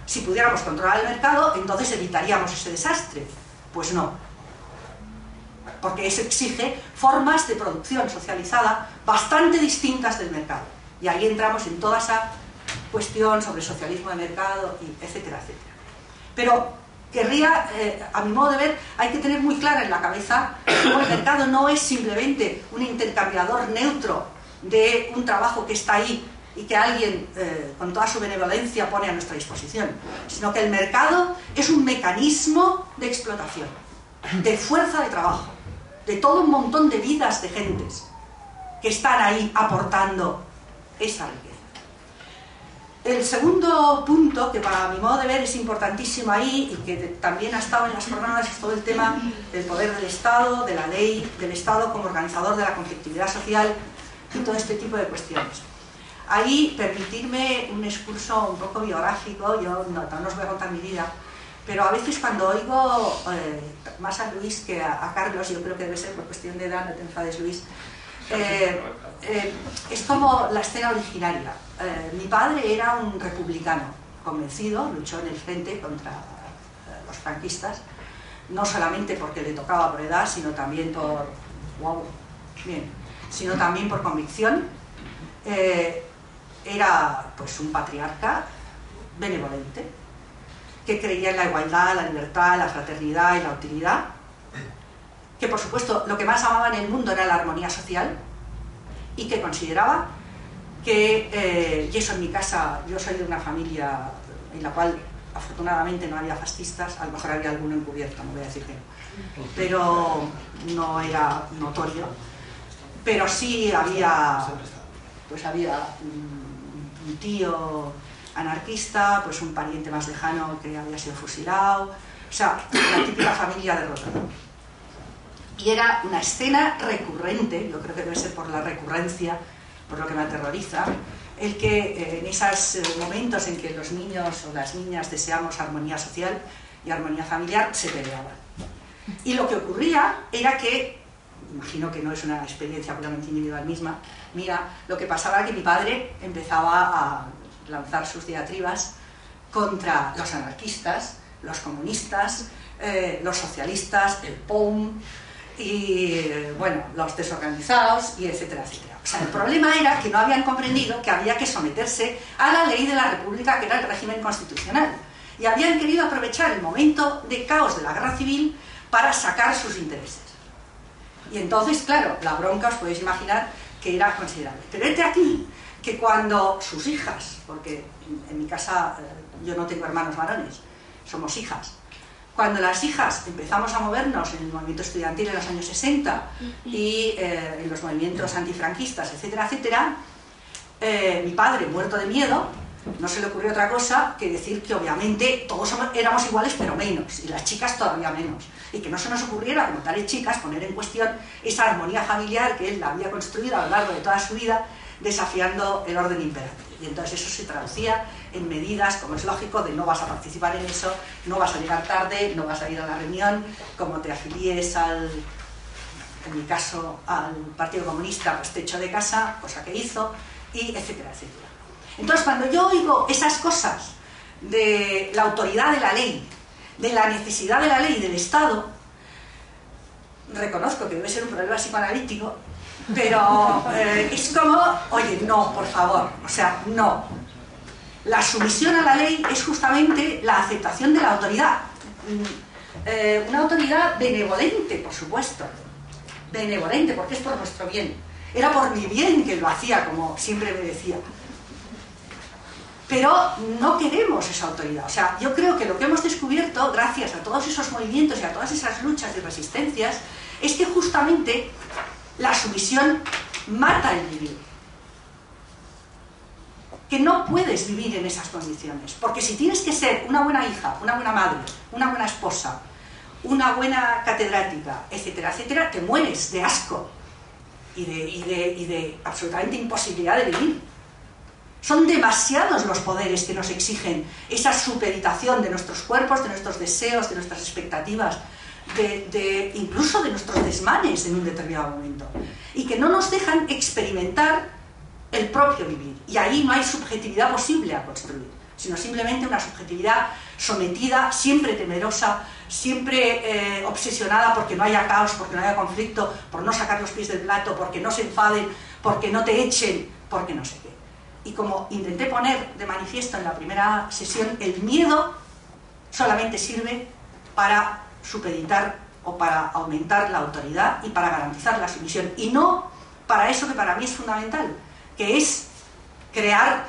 si pudiéramos controlar el mercado, entonces evitaríamos ese desastre. Pues no. Porque eso exige formas de producción socializada bastante distintas del mercado. Y ahí entramos en toda esa cuestión sobre socialismo de mercado, y etcétera, etcétera. Pero querría, a mi modo de ver, hay que tener muy clara en la cabeza cómo el mercado no es simplemente un intercambiador neutro de un trabajo que está ahí y que alguien con toda su benevolencia pone a nuestra disposición, sino que el mercado es un mecanismo de explotación, de fuerza de trabajo, de todo un montón de vidas de gentes que están ahí aportando esa riqueza. El segundo punto, que para mi modo de ver es importantísimo ahí y que también ha estado en las jornadas, es todo el tema del poder del Estado, de la ley, del Estado como organizador de la conflictividad social y todo este tipo de cuestiones. Ahí, permitirme un excurso un poco biográfico, yo no os voy a contar mi vida, pero a veces cuando oigo más a Luis que a Carlos, yo creo que debe ser por cuestión de edad, no te enfades, Luis, es como la escena originaria. Mi padre era un republicano convencido, luchó en el frente contra los franquistas, no solamente porque le tocaba por edad, sino también por, sino también por convicción. Era pues un patriarca benevolente, que creía en la igualdad, la libertad, la fraternidad y la utilidad, que por supuesto lo que más amaba en el mundo era la armonía social y que consideraba que, y eso en mi casa, yo soy de una familia en la cual afortunadamente no había fascistas, a lo mejor había alguno encubierto, no voy a decir que no, pero no era notorio, pero sí había, pues había un tío anarquista, pues un pariente más lejano que había sido fusilado, o sea, la típica familia derrotada. Y era una escena recurrente, yo creo que debe ser por la recurrencia, por lo que me aterroriza, el que en esos momentos en que los niños o las niñas deseamos armonía social y armonía familiar, se peleaban. Y lo que ocurría era que, imagino que no es una experiencia puramente individual mía, lo que pasaba era que mi padre empezaba a lanzar sus diatribas contra los anarquistas, los comunistas, los socialistas, el POUM, y bueno, los desorganizados, y etcétera, etcétera. O sea, el problema era que no habían comprendido que había que someterse a la ley de la República, que era el régimen constitucional, y habían querido aprovechar el momento de caos de la guerra civil para sacar sus intereses. Y entonces, claro, la bronca os podéis imaginar que era considerable. Pero este aquí, que cuando sus hijas, porque en mi casa yo no tengo hermanos varones, somos hijas, cuando las hijas empezamos a movernos en el movimiento estudiantil en los años 60 y en los movimientos antifranquistas, etcétera, etcétera, mi padre, muerto de miedo, no se le ocurrió otra cosa que decir que obviamente todos éramos iguales pero menos, y las chicas todavía menos, y que no se nos ocurriera como tales chicas poner en cuestión esa armonía familiar que él había construido a lo largo de toda su vida, desafiando el orden imperante. Y entonces eso se traducía en medidas, como es lógico, de no vas a participar en eso, no vas a llegar tarde, no vas a ir a la reunión, como te afilies al, en mi caso, al Partido Comunista, pues te echo de casa, cosa que hizo, y etcétera, etcétera. Entonces, cuando yo oigo esas cosas de la autoridad de la ley, de la necesidad de la ley y del Estado, reconozco que debe ser un problema psicoanalítico, pero es como, oye, no, por favor, o sea, no. La sumisión a la ley es justamente la aceptación de la autoridad. Una autoridad benevolente, por supuesto. Benevolente, porque es por nuestro bien. Era por mi bien que lo hacía, como siempre me decía. Pero no queremos esa autoridad. O sea, yo creo que lo que hemos descubierto, gracias a todos esos movimientos y a todas esas luchas y resistencias, es que justamente la sumisión mata el vivir. Que no puedes vivir en esas condiciones. Porque si tienes que ser una buena hija, una buena madre, una buena esposa, una buena catedrática, etcétera, etcétera, te mueres de asco y de absolutamente imposibilidad de vivir. Son demasiados los poderes que nos exigen esa supeditación de nuestros cuerpos, de nuestros deseos, de nuestras expectativas, incluso de nuestros desmanes en un determinado momento, y que no nos dejan experimentar el propio vivir. Y ahí no hay subjetividad posible a construir, sino simplemente una subjetividad sometida, siempre temerosa, siempre obsesionada porque no haya caos, porque no haya conflicto, por no sacar los pies del plato, porque no se enfaden, porque no te echen, porque no sé qué. Y como intenté poner de manifiesto en la primera sesión, el miedo solamente sirve para supeditar o para aumentar la autoridad y para garantizar la sumisión, y no para eso que para mí es fundamental, que es crear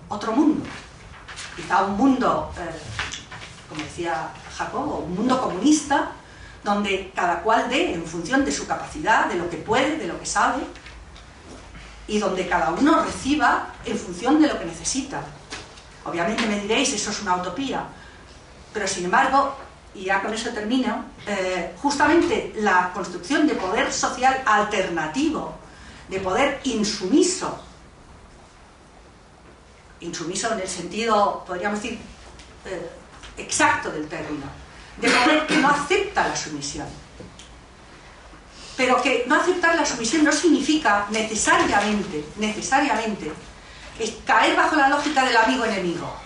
otro mundo, quizá un mundo, como decía Jacobo, un mundo comunista, donde cada cual dé en función de su capacidad, de lo que puede, de lo que sabe, y donde cada uno reciba en función de lo que necesita. Obviamente me diréis, eso es una utopía, pero sin embargo, y ya con eso termino, justamente la construcción de poder social alternativo, de poder insumiso en el sentido, podríamos decir, exacto del término, de poder que no acepta la sumisión. Pero que no aceptar la sumisión no significa necesariamente caer bajo la lógica del amigo-enemigo.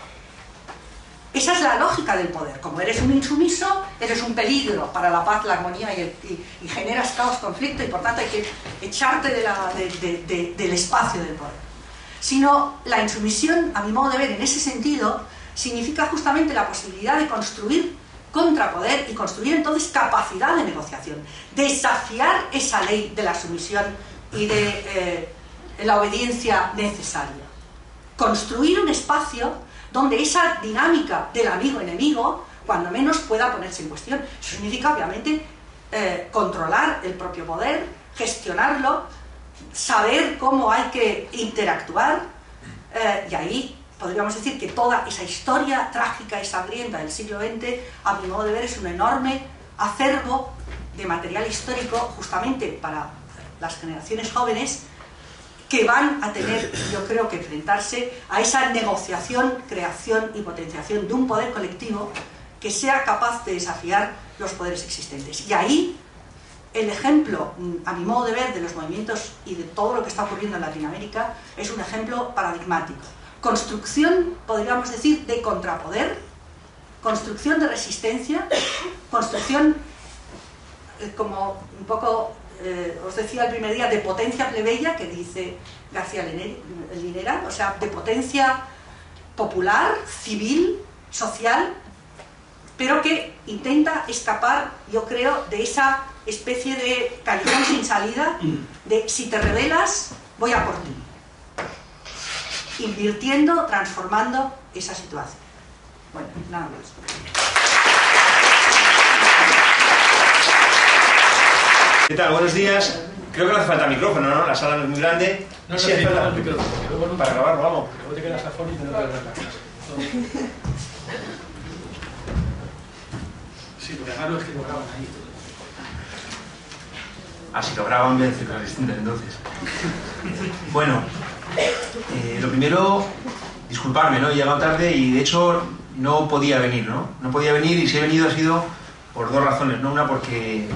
Esa es la lógica del poder. Como eres un insumiso, eres un peligro para la paz, la armonía y generas caos, conflicto, y por tanto hay que echarte del espacio del poder. Sino la insumisión, a mi modo de ver, en ese sentido, significa justamente la posibilidad de construir contrapoder y construir entonces capacidad de negociación, desafiar esa ley de la sumisión y de la obediencia necesaria. Construir un espacio donde esa dinámica del amigo-enemigo, cuando menos, pueda ponerse en cuestión. Eso significa, obviamente, controlar el propio poder, gestionarlo, saber cómo hay que interactuar, y ahí podríamos decir que toda esa historia trágica y sangrienta del siglo XX, a mi modo de ver, es un enorme acervo de material histórico justamente para las generaciones jóvenes, que van a tener, yo creo, que enfrentarse a esa negociación, creación y potenciación de un poder colectivo que sea capaz de desafiar los poderes existentes. Y ahí el ejemplo, a mi modo de ver, de los movimientos y de todo lo que está ocurriendo en Latinoamérica es un ejemplo paradigmático. Construcción, podríamos decir, de contrapoder, construcción de resistencia, construcción, como un poco os decía el primer día, de potencia plebeya, que dice García Linera, o sea, de potencia popular, civil, social, pero que intenta escapar, yo creo, de esa especie de callejón sin salida, de si te rebelas, voy a por ti, invirtiendo, transformando esa situación. Bueno, nada más. ¿Qué tal? Buenos días. Creo que no hace falta micrófono, ¿no? La sala no es muy grande. No, sí, es verdad. Para grabarlo, vamos. Luego te quedas afónico y no te das la casa. Sí, porque además es que lo graban ahí. Ah, si lo graban bien, cifras distintas, entonces. Bueno, lo primero, disculparme, ¿no? He llegado tarde y de hecho no podía venir, ¿no? No podía venir, y si he venido ha sido por dos razones, ¿no? Una porque,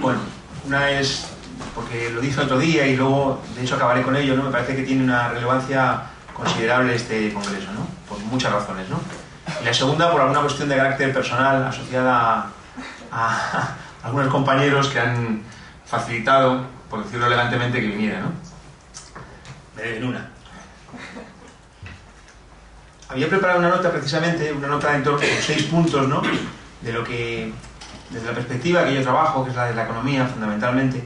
bueno, una es porque lo dije otro día y luego, de hecho, acabaré con ello, ¿no? Me parece que tiene una relevancia considerable este congreso, ¿no? Por muchas razones, ¿no? Y la segunda, por alguna cuestión de carácter personal asociada a algunos compañeros que han facilitado, por decirlo elegantemente, que viniera, ¿no? Me deben una. Había preparado una nota, precisamente, una nota en torno a 6 puntos, ¿no? De lo que, desde la perspectiva que yo trabajo, que es la de la economía, fundamentalmente,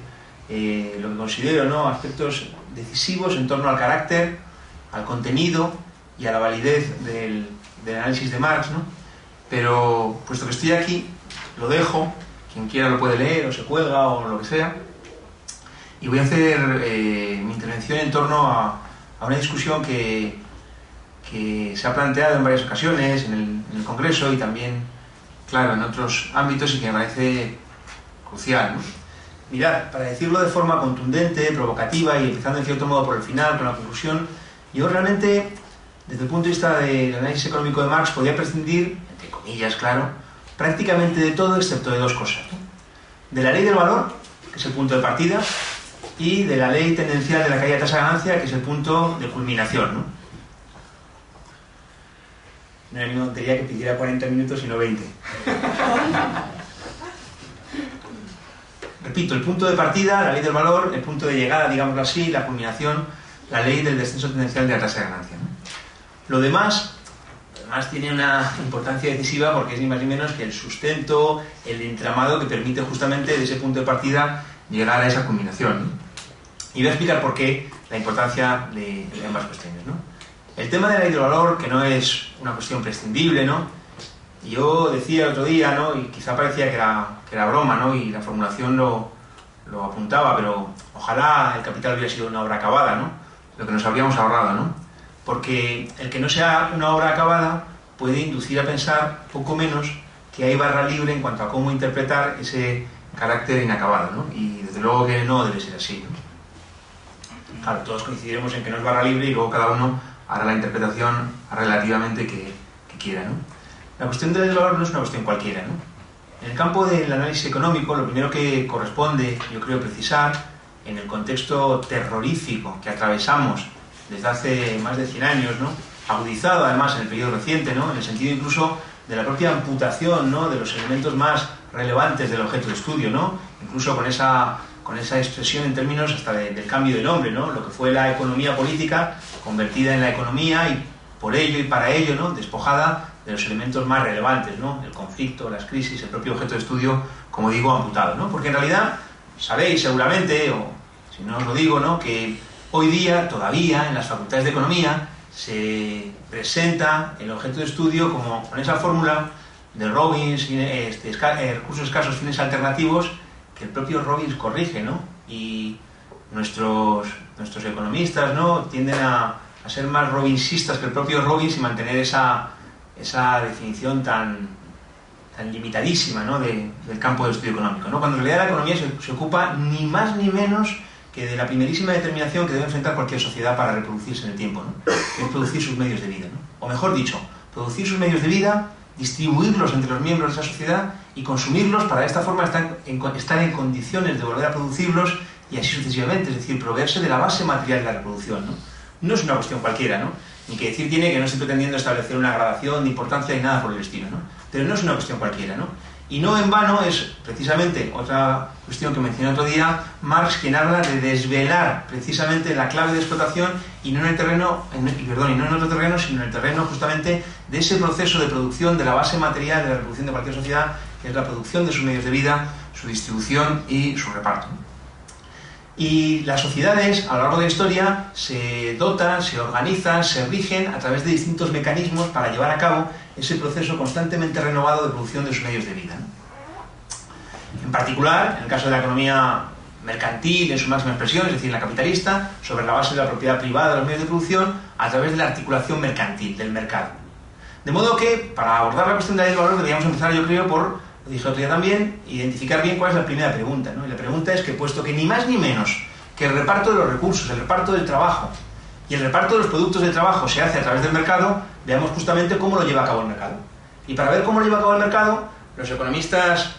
lo que considero, ¿no? Aspectos decisivos en torno al carácter, al contenido y a la validez del análisis de Marx, ¿no? Pero, puesto que estoy aquí, lo dejo, quien quiera lo puede leer, o se cuelga, o lo que sea, y voy a hacer mi intervención en torno a una discusión que se ha planteado en varias ocasiones en el Congreso y también, claro, en otros ámbitos, y que me parece crucial, ¿no? Mirad, para decirlo de forma contundente, provocativa y empezando en cierto modo por el final, con la conclusión, yo realmente, desde el punto de vista del análisis económico de Marx, podía prescindir, entre comillas, claro, prácticamente de todo excepto de dos cosas, ¿no? De la ley del valor, que es el punto de partida, y de la ley tendencial de la caída de tasa de ganancia, que es el punto de culminación, ¿no? No era ninguna tontería que pidiera 40 minutos y no 20. Repito, el punto de partida, la ley del valor, el punto de llegada, digámoslo así, la culminación, la ley del descenso tendencial de la tasa de ganancia, ¿no? Lo demás, además tiene una importancia decisiva porque es ni más ni menos que el sustento, el entramado que permite justamente de ese punto de partida llegar a esa culminación, ¿no? Y voy a explicar por qué la importancia de ambas cuestiones, ¿no? El tema de la ley del valor, que no es una cuestión prescindible, ¿no? Yo decía el otro día, ¿no? Y quizá parecía que era broma, ¿no? Y la formulación lo apuntaba, pero ojalá el capital hubiera sido una obra acabada, ¿no? Lo que nos habríamos ahorrado, ¿no? Porque el que no sea una obra acabada puede inducir a pensar poco menos que hay barra libre en cuanto a cómo interpretar ese carácter inacabado, ¿no? Y desde luego que no debe ser así, ¿no? Claro, todos coincidiremos en que no es barra libre y luego cada uno hará la interpretación relativamente que quiera, ¿no? La cuestión del valor no es una cuestión cualquiera, ¿no? En el campo del análisis económico, lo primero que corresponde, yo creo, precisar, en el contexto terrorífico que atravesamos desde hace más de 100 años, ¿no? Agudizado además en el periodo reciente, ¿no? En el sentido incluso de la propia amputación, ¿no? De los elementos más relevantes del objeto de estudio, ¿no? Incluso con esa expresión en términos hasta del cambio de nombre, ¿no? Lo que fue la economía política convertida en la economía y por ello y para ello, ¿no? Despojada de los elementos más relevantes, ¿no? El conflicto, las crisis, el propio objeto de estudio, como digo, amputado, ¿no? Porque en realidad sabéis seguramente, o si no os lo digo, ¿no? Que hoy día todavía en las facultades de economía se presenta el objeto de estudio como con esa fórmula de Robbins, recursos escasos, fines alternativos, que el propio Robbins corrige, ¿no? Y nuestros economistas, ¿no? Tienden a ser más robbinsistas que el propio Robbins y mantener esa definición tan limitadísima, ¿no? del campo de estudio económico, ¿no? Cuando en realidad la economía se ocupa ni más ni menos que de la primerísima determinación que debe enfrentar cualquier sociedad para reproducirse en el tiempo, ¿no? Que es producir sus medios de vida, ¿no? O mejor dicho, producir sus medios de vida, distribuirlos entre los miembros de esa sociedad y consumirlos para de esta forma estar en condiciones de volver a producirlos y así sucesivamente, es decir, proveerse de la base material de la reproducción, ¿no? No es una cuestión cualquiera, ¿no? Ni que decir tiene que no estoy pretendiendo establecer una gradación de importancia ni nada por el estilo, ¿no? Pero no es una cuestión cualquiera, ¿no? Y no en vano es precisamente otra cuestión que mencioné otro día, Marx quien habla de desvelar precisamente la clave de explotación y no en el terreno, y no en otro terreno, sino en el terreno justamente de ese proceso de producción de la base material de la reproducción de cualquier sociedad, que es la producción de sus medios de vida, su distribución y su reparto. Y las sociedades, a lo largo de la historia, se dotan, se organizan, se rigen a través de distintos mecanismos para llevar a cabo ese proceso constantemente renovado de producción de sus medios de vida, ¿no? En particular, en el caso de la economía mercantil, en su máxima expresión, es decir, la capitalista, sobre la base de la propiedad privada de los medios de producción, a través de la articulación mercantil, del mercado. De modo que, para abordar la cuestión de la ley del valor, deberíamos empezar, yo creo, por, lo dije otro día también, identificar bien cuál es la primera pregunta, ¿no? Y la pregunta es que, puesto que ni más ni menos que el reparto de los recursos, el reparto del trabajo y el reparto de los productos de trabajo se hace a través del mercado, veamos justamente cómo lo lleva a cabo el mercado. Y para ver cómo lo lleva a cabo el mercado, los economistas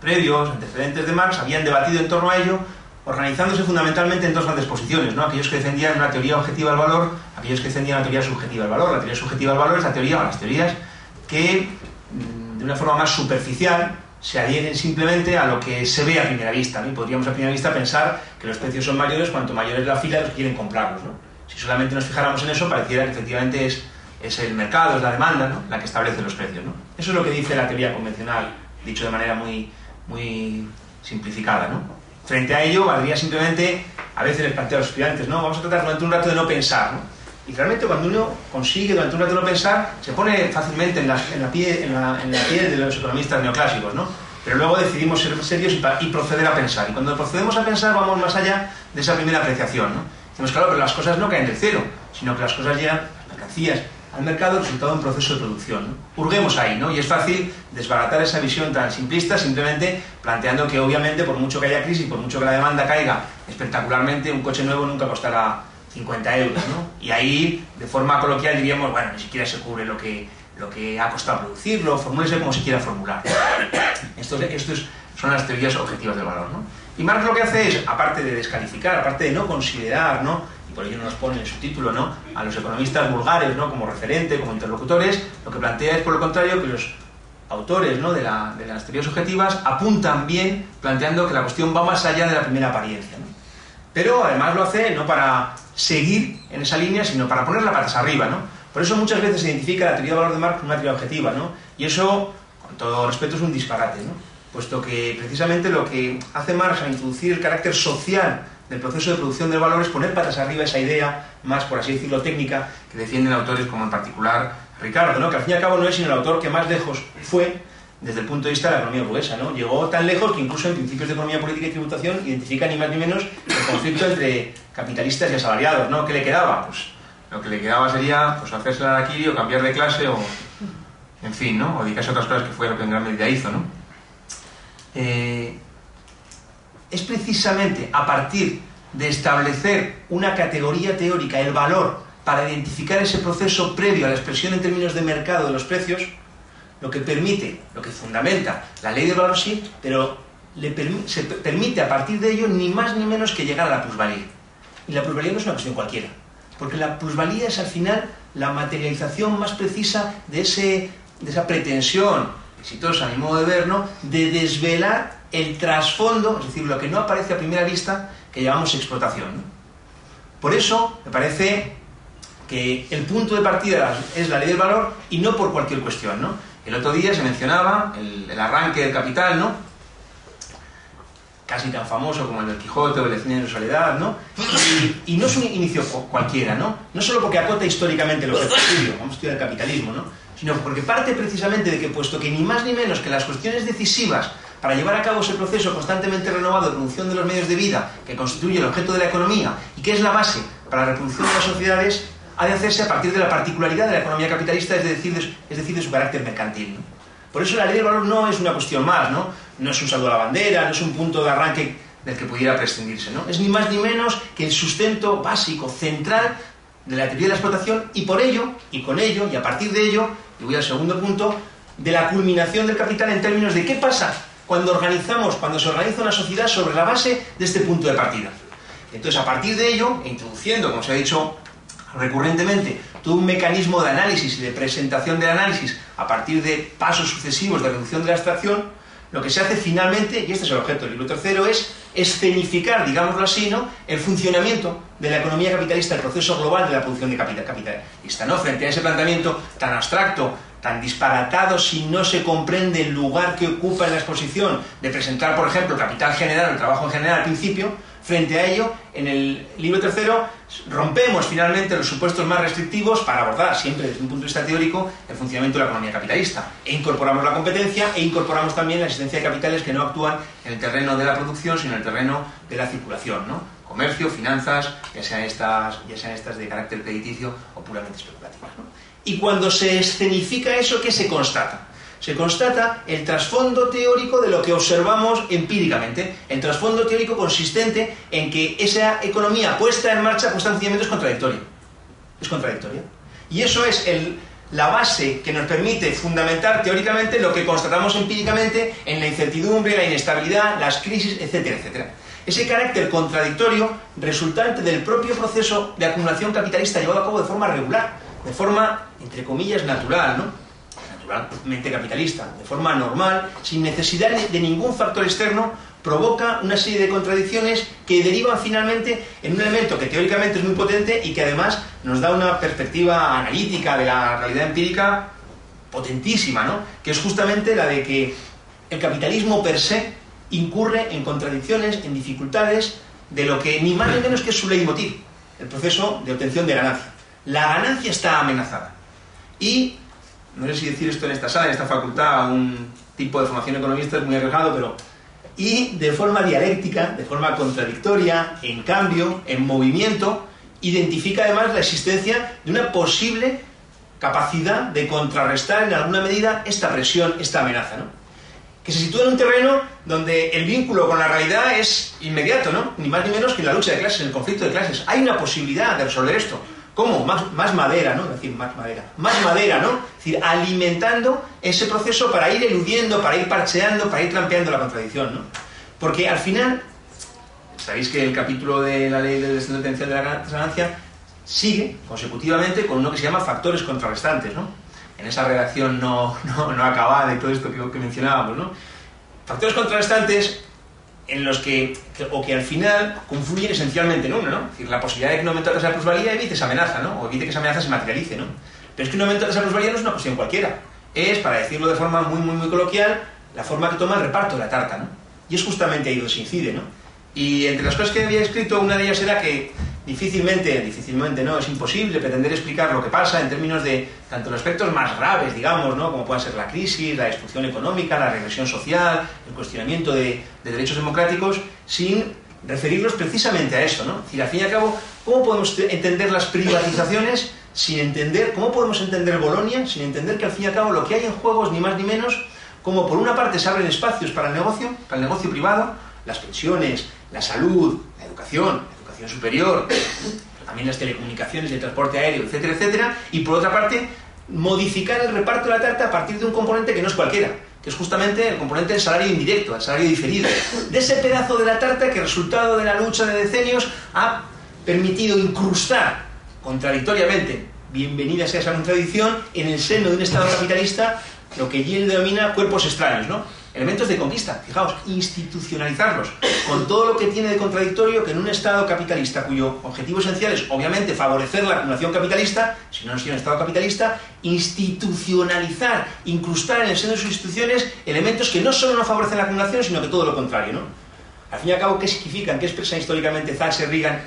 previos, antecedentes de Marx, habían debatido en torno a ello, organizándose fundamentalmente en dos grandes posiciones, ¿no? Aquellos que defendían una teoría objetiva del valor, aquellos que defendían una teoría subjetiva del valor. La teoría subjetiva del valor es la teoría, o las teorías que, de una forma más superficial, se adhieren simplemente a lo que se ve a primera vista, ¿no? Y podríamos a primera vista pensar que los precios son mayores cuanto mayor es la fila de los que quieren comprarlos, ¿no? Si solamente nos fijáramos en eso, pareciera que efectivamente es el mercado, es la demanda, ¿no? La que establece los precios, ¿no? Eso es lo que dice la teoría convencional, dicho de manera muy simplificada, ¿no? Frente a ello, valdría simplemente, a veces les planteo a los estudiantes, ¿no? Vamos a tratar durante un rato de no pensar, ¿no? Y realmente cuando uno consigue durante un rato no pensar, se pone fácilmente en la piel de los economistas neoclásicos, ¿no? Pero luego decidimos ser serios y proceder a pensar. Y cuando procedemos a pensar vamos más allá de esa primera apreciación, ¿no? Decimos, claro, pero las cosas no caen del cielo, sino que las cosas llegan, las mercancías, al mercado, resultado de un proceso de producción, ¿no? Hurguemos ahí, ¿no? Y es fácil desbaratar esa visión tan simplista simplemente planteando que obviamente por mucho que haya crisis, por mucho que la demanda caiga espectacularmente, un coche nuevo nunca costará 50 euros, ¿no? Y ahí, de forma coloquial, diríamos, bueno, ni siquiera se cubre lo que ha costado producirlo, formúlese como se quiera formular. Estos son las teorías objetivas del valor, ¿no? Y Marx lo que hace es, aparte de descalificar, aparte de no considerar, ¿no? Y por ello nos pone en su título, ¿no? A los economistas vulgares, ¿no? Como referente, como interlocutores, lo que plantea es, por el contrario, que los autores, ¿no? de las teorías objetivas apuntan bien, planteando que la cuestión va más allá de la primera apariencia, ¿no? Pero además lo hace no para seguir en esa línea, sino para poner la patas arriba, ¿no? Por eso muchas veces se identifica la teoría del valor de Marx como una teoría objetiva, ¿no? Y eso, con todo respeto, es un disparate, ¿no? Puesto que precisamente lo que hace Marx al introducir el carácter social del proceso de producción del valor es poner patas arriba esa idea más, por así decirlo, técnica que defienden autores como en particular Ricardo, ¿no? Que al fin y al cabo no es sino el autor que más lejos fue desde el punto de vista de la economía burguesa, ¿no? Llegó tan lejos que incluso en Principios de Economía Política y Tributación identifica ni más ni menos el conflicto entre capitalistas y asalariados, ¿no? ¿Qué le quedaba? Pues lo que le quedaba sería pues hacerse la harakiri o cambiar de clase o, en fin, ¿no? O dedicarse a otras cosas, que fue lo que en gran medida hizo, ¿no? Es precisamente a partir de establecer una categoría teórica, el valor, para identificar ese proceso previo a la expresión en términos de mercado de los precios, lo que permite, lo que fundamenta la ley del valor sí, pero se permite a partir de ello ni más ni menos que llegar a la plusvalía. Y la plusvalía no es una cuestión cualquiera, porque la plusvalía es al final la materialización más precisa de esa pretensión exitosa, a mi modo de ver, ¿no?, de desvelar el trasfondo, es decir, lo que no aparece a primera vista, que llamamos explotación, ¿no? Por eso me parece que el punto de partida es la ley del valor y no por cualquier cuestión, ¿no? El otro día se mencionaba el arranque del Capital, ¿no? Casi tan famoso como el del Quijote o el de Cien años de soledad, ¿no? Y no es un inicio cualquiera, ¿no? No solo porque acota históricamente lo que estudio, vamos a estudiar el capitalismo, ¿no? Sino porque parte precisamente de que, puesto que ni más ni menos que las cuestiones decisivas para llevar a cabo ese proceso constantemente renovado de producción de los medios de vida que constituye el objeto de la economía y que es la base para la reproducción de las sociedades, ha de hacerse a partir de la particularidad de la economía capitalista, es decir, de su carácter mercantil, ¿no? Por eso la ley del valor no es una cuestión más, ¿no? No es un salto a la bandera, no es un punto de arranque del que pudiera prescindirse, ¿no? Es ni más ni menos que el sustento básico, central de la teoría de la explotación y por ello, y con ello, y a partir de ello, y voy al segundo punto, de la culminación del capital en términos de qué pasa cuando se organiza una sociedad sobre la base de este punto de partida. Entonces, a partir de ello, introduciendo, como se ha dicho recurrentemente, todo un mecanismo de análisis y de presentación del análisis a partir de pasos sucesivos de reducción de la abstracción, lo que se hace finalmente, y este es el objeto del libro tercero, es escenificar, digámoslo así, ¿no?, el funcionamiento de la economía capitalista, el proceso global de la producción de capitalista, ¿no? Frente a ese planteamiento tan abstracto, tan disparatado, si no se comprende el lugar que ocupa en la exposición de presentar, por ejemplo, capital general, el trabajo en general al principio. Frente a ello, en el libro tercero, rompemos finalmente los supuestos más restrictivos para abordar, siempre desde un punto de vista teórico, el funcionamiento de la economía capitalista. E incorporamos la competencia e incorporamos también la existencia de capitales que no actúan en el terreno de la producción, sino en el terreno de la circulación, ¿no? Comercio, finanzas, ya sean estas de carácter crediticio o puramente especulativas, ¿no? Y cuando se escenifica eso, ¿qué se constata? Se constata el trasfondo teórico de lo que observamos empíricamente. El trasfondo teórico consistente en que esa economía puesta en marcha pues sencillamente es contradictoria. Es contradictoria. Y eso es la base que nos permite fundamentar teóricamente lo que constatamos empíricamente en la incertidumbre, la inestabilidad, las crisis, etcétera, etcétera. Ese carácter contradictorio resultante del propio proceso de acumulación capitalista llevado a cabo de forma regular, de forma, entre comillas, natural, ¿no? Naturalmente capitalista, de forma normal, sin necesidad de ningún factor externo, provoca una serie de contradicciones que derivan finalmente en un elemento que teóricamente es muy potente y que además nos da una perspectiva analítica de la realidad empírica potentísima, ¿no? Que es justamente la de que el capitalismo per se incurre en contradicciones, en dificultades de lo que ni más ni menos que es su leitmotiv, el proceso de obtención de ganancia. La ganancia está amenazada. Y no sé si decir esto en esta sala, en esta facultad, un tipo de formación economista es muy arriesgado, pero... Y de forma dialéctica, de forma contradictoria, en cambio, en movimiento, identifica además la existencia de una posible capacidad de contrarrestar en alguna medida esta presión, esta amenaza, ¿no? Que se sitúa en un terreno donde el vínculo con la realidad es inmediato, ¿no? Ni más ni menos que en la lucha de clases, en el conflicto de clases. Hay una posibilidad de resolver esto. ¿Cómo? Más madera, ¿no? Es decir, más madera, ¿no? Es decir, alimentando ese proceso para ir eludiendo, para ir parcheando, para ir trampeando la contradicción, ¿no? Porque al final, sabéis que el capítulo de la ley del descenso tendencial de la ganancia sigue consecutivamente con uno que se llama factores contrarrestantes, ¿no? En esa redacción no acabada de todo esto que mencionábamos, ¿no? Factores contrarrestantes en los que al final confluyen esencialmente en uno, ¿no? Es decir, la posibilidad de que un aumento de la tasa de plusvalía evite esa amenaza, ¿no? O evite que esa amenaza se materialice, ¿no? Pero es que un aumento de esa plusvalía no es una cuestión cualquiera. Es, para decirlo de forma muy coloquial, la forma que toma el reparto de la tarta, ¿no? Y es justamente ahí donde se incide, ¿no? Y entre las cosas que había escrito, una de ellas era que difícilmente no, es imposible pretender explicar lo que pasa en términos de tanto los aspectos más graves, digamos, ¿no? Como pueda ser la crisis, la destrucción económica, la regresión social, el cuestionamiento de derechos democráticos, sin referirlos precisamente a eso, ¿no? Es decir, al fin y al cabo, ¿cómo podemos entender las privatizaciones sin entender, cómo podemos entender Bolonia sin entender que al fin y al cabo lo que hay en juego es ni más ni menos como por una parte se abren espacios para el negocio privado, las pensiones, la salud, la educación superior, también las telecomunicaciones, el transporte aéreo, etcétera, etcétera, y por otra parte modificar el reparto de la tarta a partir de un componente que no es cualquiera, que es justamente el componente del salario indirecto, el salario diferido, de ese pedazo de la tarta que resultado de la lucha de decenios ha permitido incrustar contradictoriamente, bienvenida sea esa contradicción, en el seno de un Estado capitalista lo que Yale denomina cuerpos extraños, ¿no? Elementos de conquista, fijaos, institucionalizarlos, con todo lo que tiene de contradictorio que en un Estado capitalista, cuyo objetivo esencial es, obviamente, favorecer la acumulación capitalista, si no sería un Estado capitalista, institucionalizar, incrustar en el seno de sus instituciones elementos que no solo no favorecen la acumulación, sino que todo lo contrario, ¿no? Al fin y al cabo, ¿qué significan? ¿Qué expresan históricamente Thatcher, Reagan,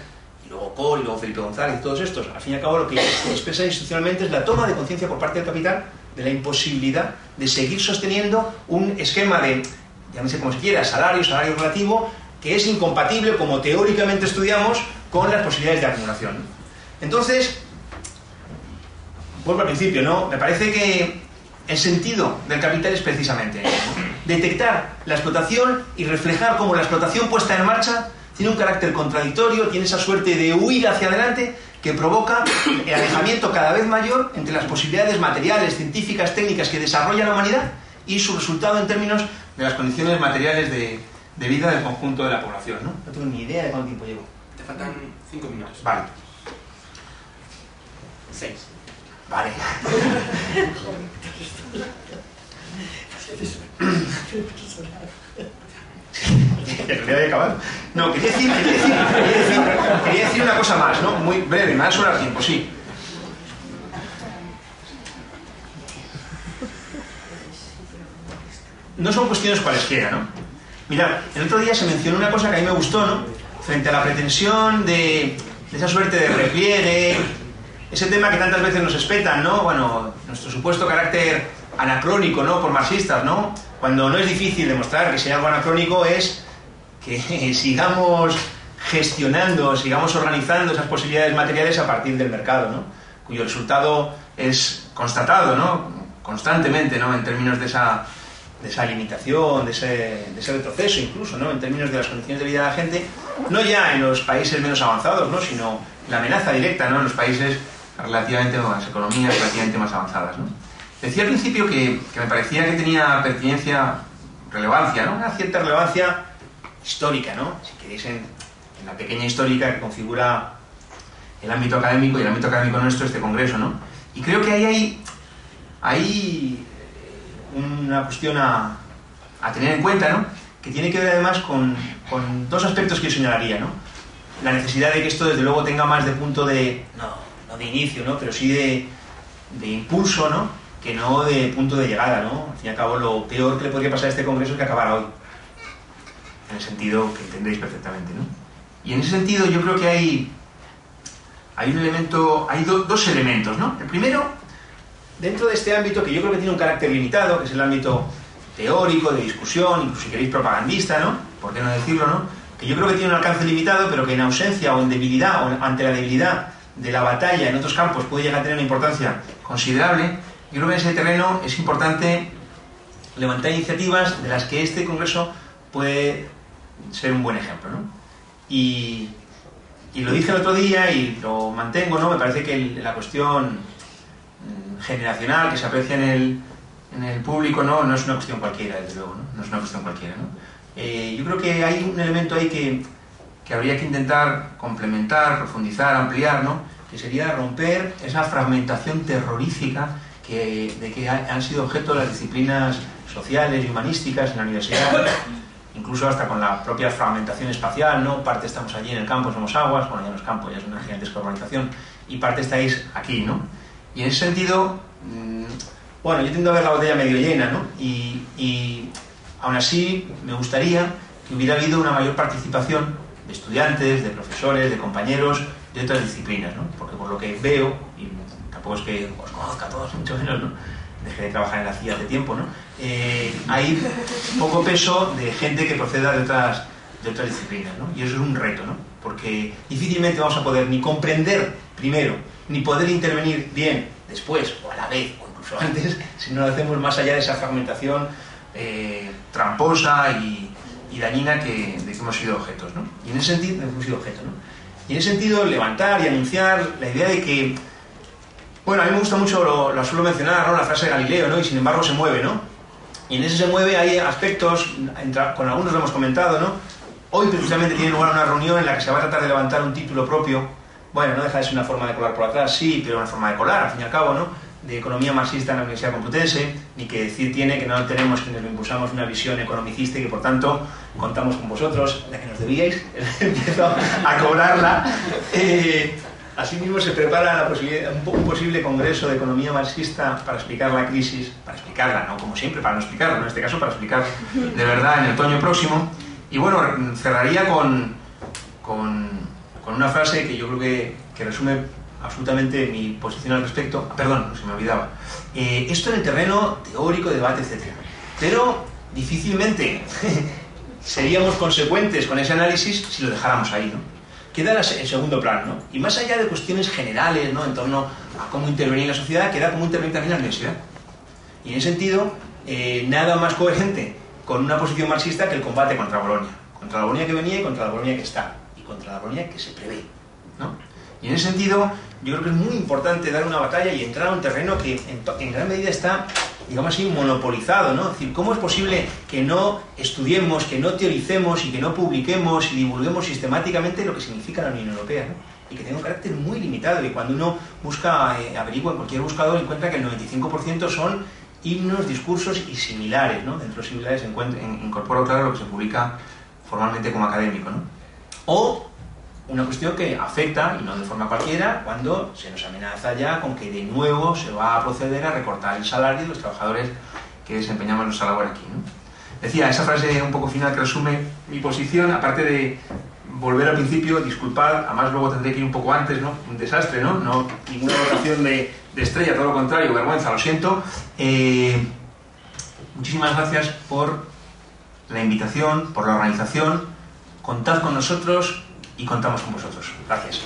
y luego Kohl, y luego Felipe González, y todos estos? Al fin y al cabo, lo que expresan institucionalmente es la toma de conciencia por parte del capital de la imposibilidad de seguir sosteniendo un esquema de, llámese como se quiera, salario relativo, que es incompatible, como teóricamente estudiamos, con las posibilidades de acumulación. Entonces, vuelvo al principio, ¿no? Me parece que el sentido del capital es precisamente eso, ¿no? Detectar la explotación y reflejar cómo la explotación puesta en marcha tiene un carácter contradictorio, tiene esa suerte de huida hacia adelante que provoca el alejamiento cada vez mayor entre las posibilidades materiales, científicas, técnicas que desarrolla la humanidad y su resultado en términos de las condiciones materiales de vida del conjunto de la población, ¿no? No tengo ni idea de cuánto tiempo llevo. Te faltan 5 minutos. Vale. 6. Vale. En realidad había acabado. No, quería decir una cosa más, ¿no? Muy breve, me va a sobrar tiempo, sí. No son cuestiones cualesquiera, ¿no? Mirad, el otro día se mencionó una cosa que a mí me gustó, ¿no? Frente a la pretensión de esa suerte de repliegue, ese tema que tantas veces nos espetan, ¿no? Bueno, nuestro supuesto carácter anacrónico, ¿no? Por marxistas, ¿no? Cuando no es difícil demostrar que si hay algo anacrónico es que sigamos gestionando, sigamos organizando esas posibilidades materiales a partir del mercado, ¿no? Cuyo resultado es constatado, ¿no? Constantemente, ¿no? En términos de esa limitación, de ese retroceso incluso, ¿no? En términos de las condiciones de vida de la gente, no ya en los países menos avanzados, ¿no? Sino la amenaza directa, ¿no? En los países relativamente, las economías relativamente más avanzadas, ¿no? Decía al principio que me parecía que tenía pertinencia, relevancia, ¿no? Una cierta relevancia histórica, ¿no? Si queréis, en la pequeña histórica que configura el ámbito académico y el ámbito académico nuestro, este congreso, ¿no? Y creo que ahí hay una cuestión a tener en cuenta, ¿no? Que tiene que ver además con dos aspectos que yo señalaría, ¿no? La necesidad de que esto desde luego tenga más de punto de, no de inicio, ¿no? Pero sí de impulso, ¿no? Que no de punto de llegada, ¿no? Al fin y al cabo, lo peor que le podría pasar a este congreso es que acabara hoy, en el sentido que entendéis perfectamente, ¿no? Y en ese sentido yo creo que hay un elemento, hay dos elementos, ¿no? El primero, dentro de este ámbito que yo creo que tiene un carácter limitado, que es el ámbito teórico, de discusión, incluso si queréis propagandista, ¿no? ¿Por qué no decirlo, no? Que yo creo que tiene un alcance limitado, pero que en ausencia o en debilidad, o ante la debilidad de la batalla en otros campos puede llegar a tener una importancia considerable. Yo creo que en ese terreno es importante levantar iniciativas de las que este congreso puede ser un buen ejemplo, ¿no? Y lo dije el otro día y lo mantengo, ¿no? Me parece que la cuestión generacional que se aprecia en el público no es una cuestión cualquiera, desde luego, ¿no? No es una cuestión cualquiera, ¿no? Yo creo que hay un elemento ahí que habría que intentar complementar, profundizar, ampliar, ¿no? Que sería romper esa fragmentación terrorífica de que han sido objeto las disciplinas sociales y humanísticas en la universidad, incluso hasta con la propia fragmentación espacial, ¿no? Parte estamos allí en el campo, somos aguas, bueno, ya no es campo, ya es una gigantesca urbanización, y parte estáis aquí, ¿no? Y en ese sentido, bueno, yo tiendo a ver la botella medio llena, ¿no? Y aún así me gustaría que hubiera habido una mayor participación de estudiantes, de profesores, de compañeros de otras disciplinas, ¿no? Porque por lo que veo, y tampoco es que os conozca a todos, mucho menos, ¿no? Dejé de trabajar en la CIA hace tiempo, ¿no? Hay poco peso de gente que proceda de otras disciplinas, ¿no? Y eso es un reto, ¿no? Porque difícilmente vamos a poder ni comprender primero, ni poder intervenir bien después, o a la vez, o incluso antes, si no lo hacemos más allá de esa fragmentación tramposa y dañina de que hemos sido objetos, ¿no? Y en ese sentido, Y en ese sentido, levantar y anunciar la idea de que, bueno, a mí me gusta mucho, lo suelo mencionar, ¿no? La frase de Galileo, ¿no? Y sin embargo se mueve, ¿no? Y en ese se mueve hay aspectos, con algunos lo hemos comentado, ¿no? Hoy precisamente tiene lugar una reunión en la que se va a tratar de levantar un título propio. Bueno, no deja de ser una forma de colar por atrás, sí, pero una forma de colar, al fin y al cabo, ¿no? De economía marxista en la Universidad Complutense, ni que decir tiene que no tenemos quienes lo impulsamos una visión economicista y que por tanto contamos con vosotros, la que nos debíais, empiezo a cobrarla. Asimismo se prepara un posible congreso de economía marxista para explicar la crisis, para explicarla, no como siempre, para no explicarla, en este caso para explicar de verdad en el otoño próximo. Y bueno, cerraría con una frase que yo creo que resume absolutamente mi posición al respecto. Perdón, se me olvidaba. Esto en el terreno teórico, debate, etc. Pero difícilmente seríamos consecuentes con ese análisis si lo dejáramos ahí, ¿no? Queda en segundo plano, ¿no? Y más allá de cuestiones generales, ¿no? En torno a cómo intervenir en la sociedad, queda cómo intervenir también en la universidad. Y en ese sentido, nada más coherente con una posición marxista que el combate contra Bolonia. Contra la Bolonia que venía y contra la Bolonia que está. Y contra la Bolonia que se prevé, ¿no? Y en ese sentido, yo creo que es muy importante dar una batalla y entrar a un terreno que en gran medida está, digamos así, monopolizado, ¿no? Es decir, ¿cómo es posible que no estudiemos, que no teoricemos y que no publiquemos y divulguemos sistemáticamente lo que significa la Unión Europea, ¿no? Y que tenga un carácter muy limitado, y cuando uno busca, averigua en cualquier buscador, encuentra que el 95% son himnos, discursos y similares, ¿no? Dentro de los similares incorporo, claro, lo que se publica formalmente como académico, ¿no? O una cuestión que afecta, y no de forma cualquiera, cuando se nos amenaza ya con que de nuevo se va a proceder a recortar el salario de los trabajadores que desempeñamos nuestra labor aquí, ¿no? Decía, esa frase un poco final que resume mi posición, aparte de volver al principio, disculpad, además luego tendré que ir un poco antes, ¿no? Un desastre, ¿no? No ninguna votación de estrella, todo lo contrario, vergüenza, lo siento. Muchísimas gracias por la invitación, por la organización. Contad con nosotros y contamos con vosotros. Gracias.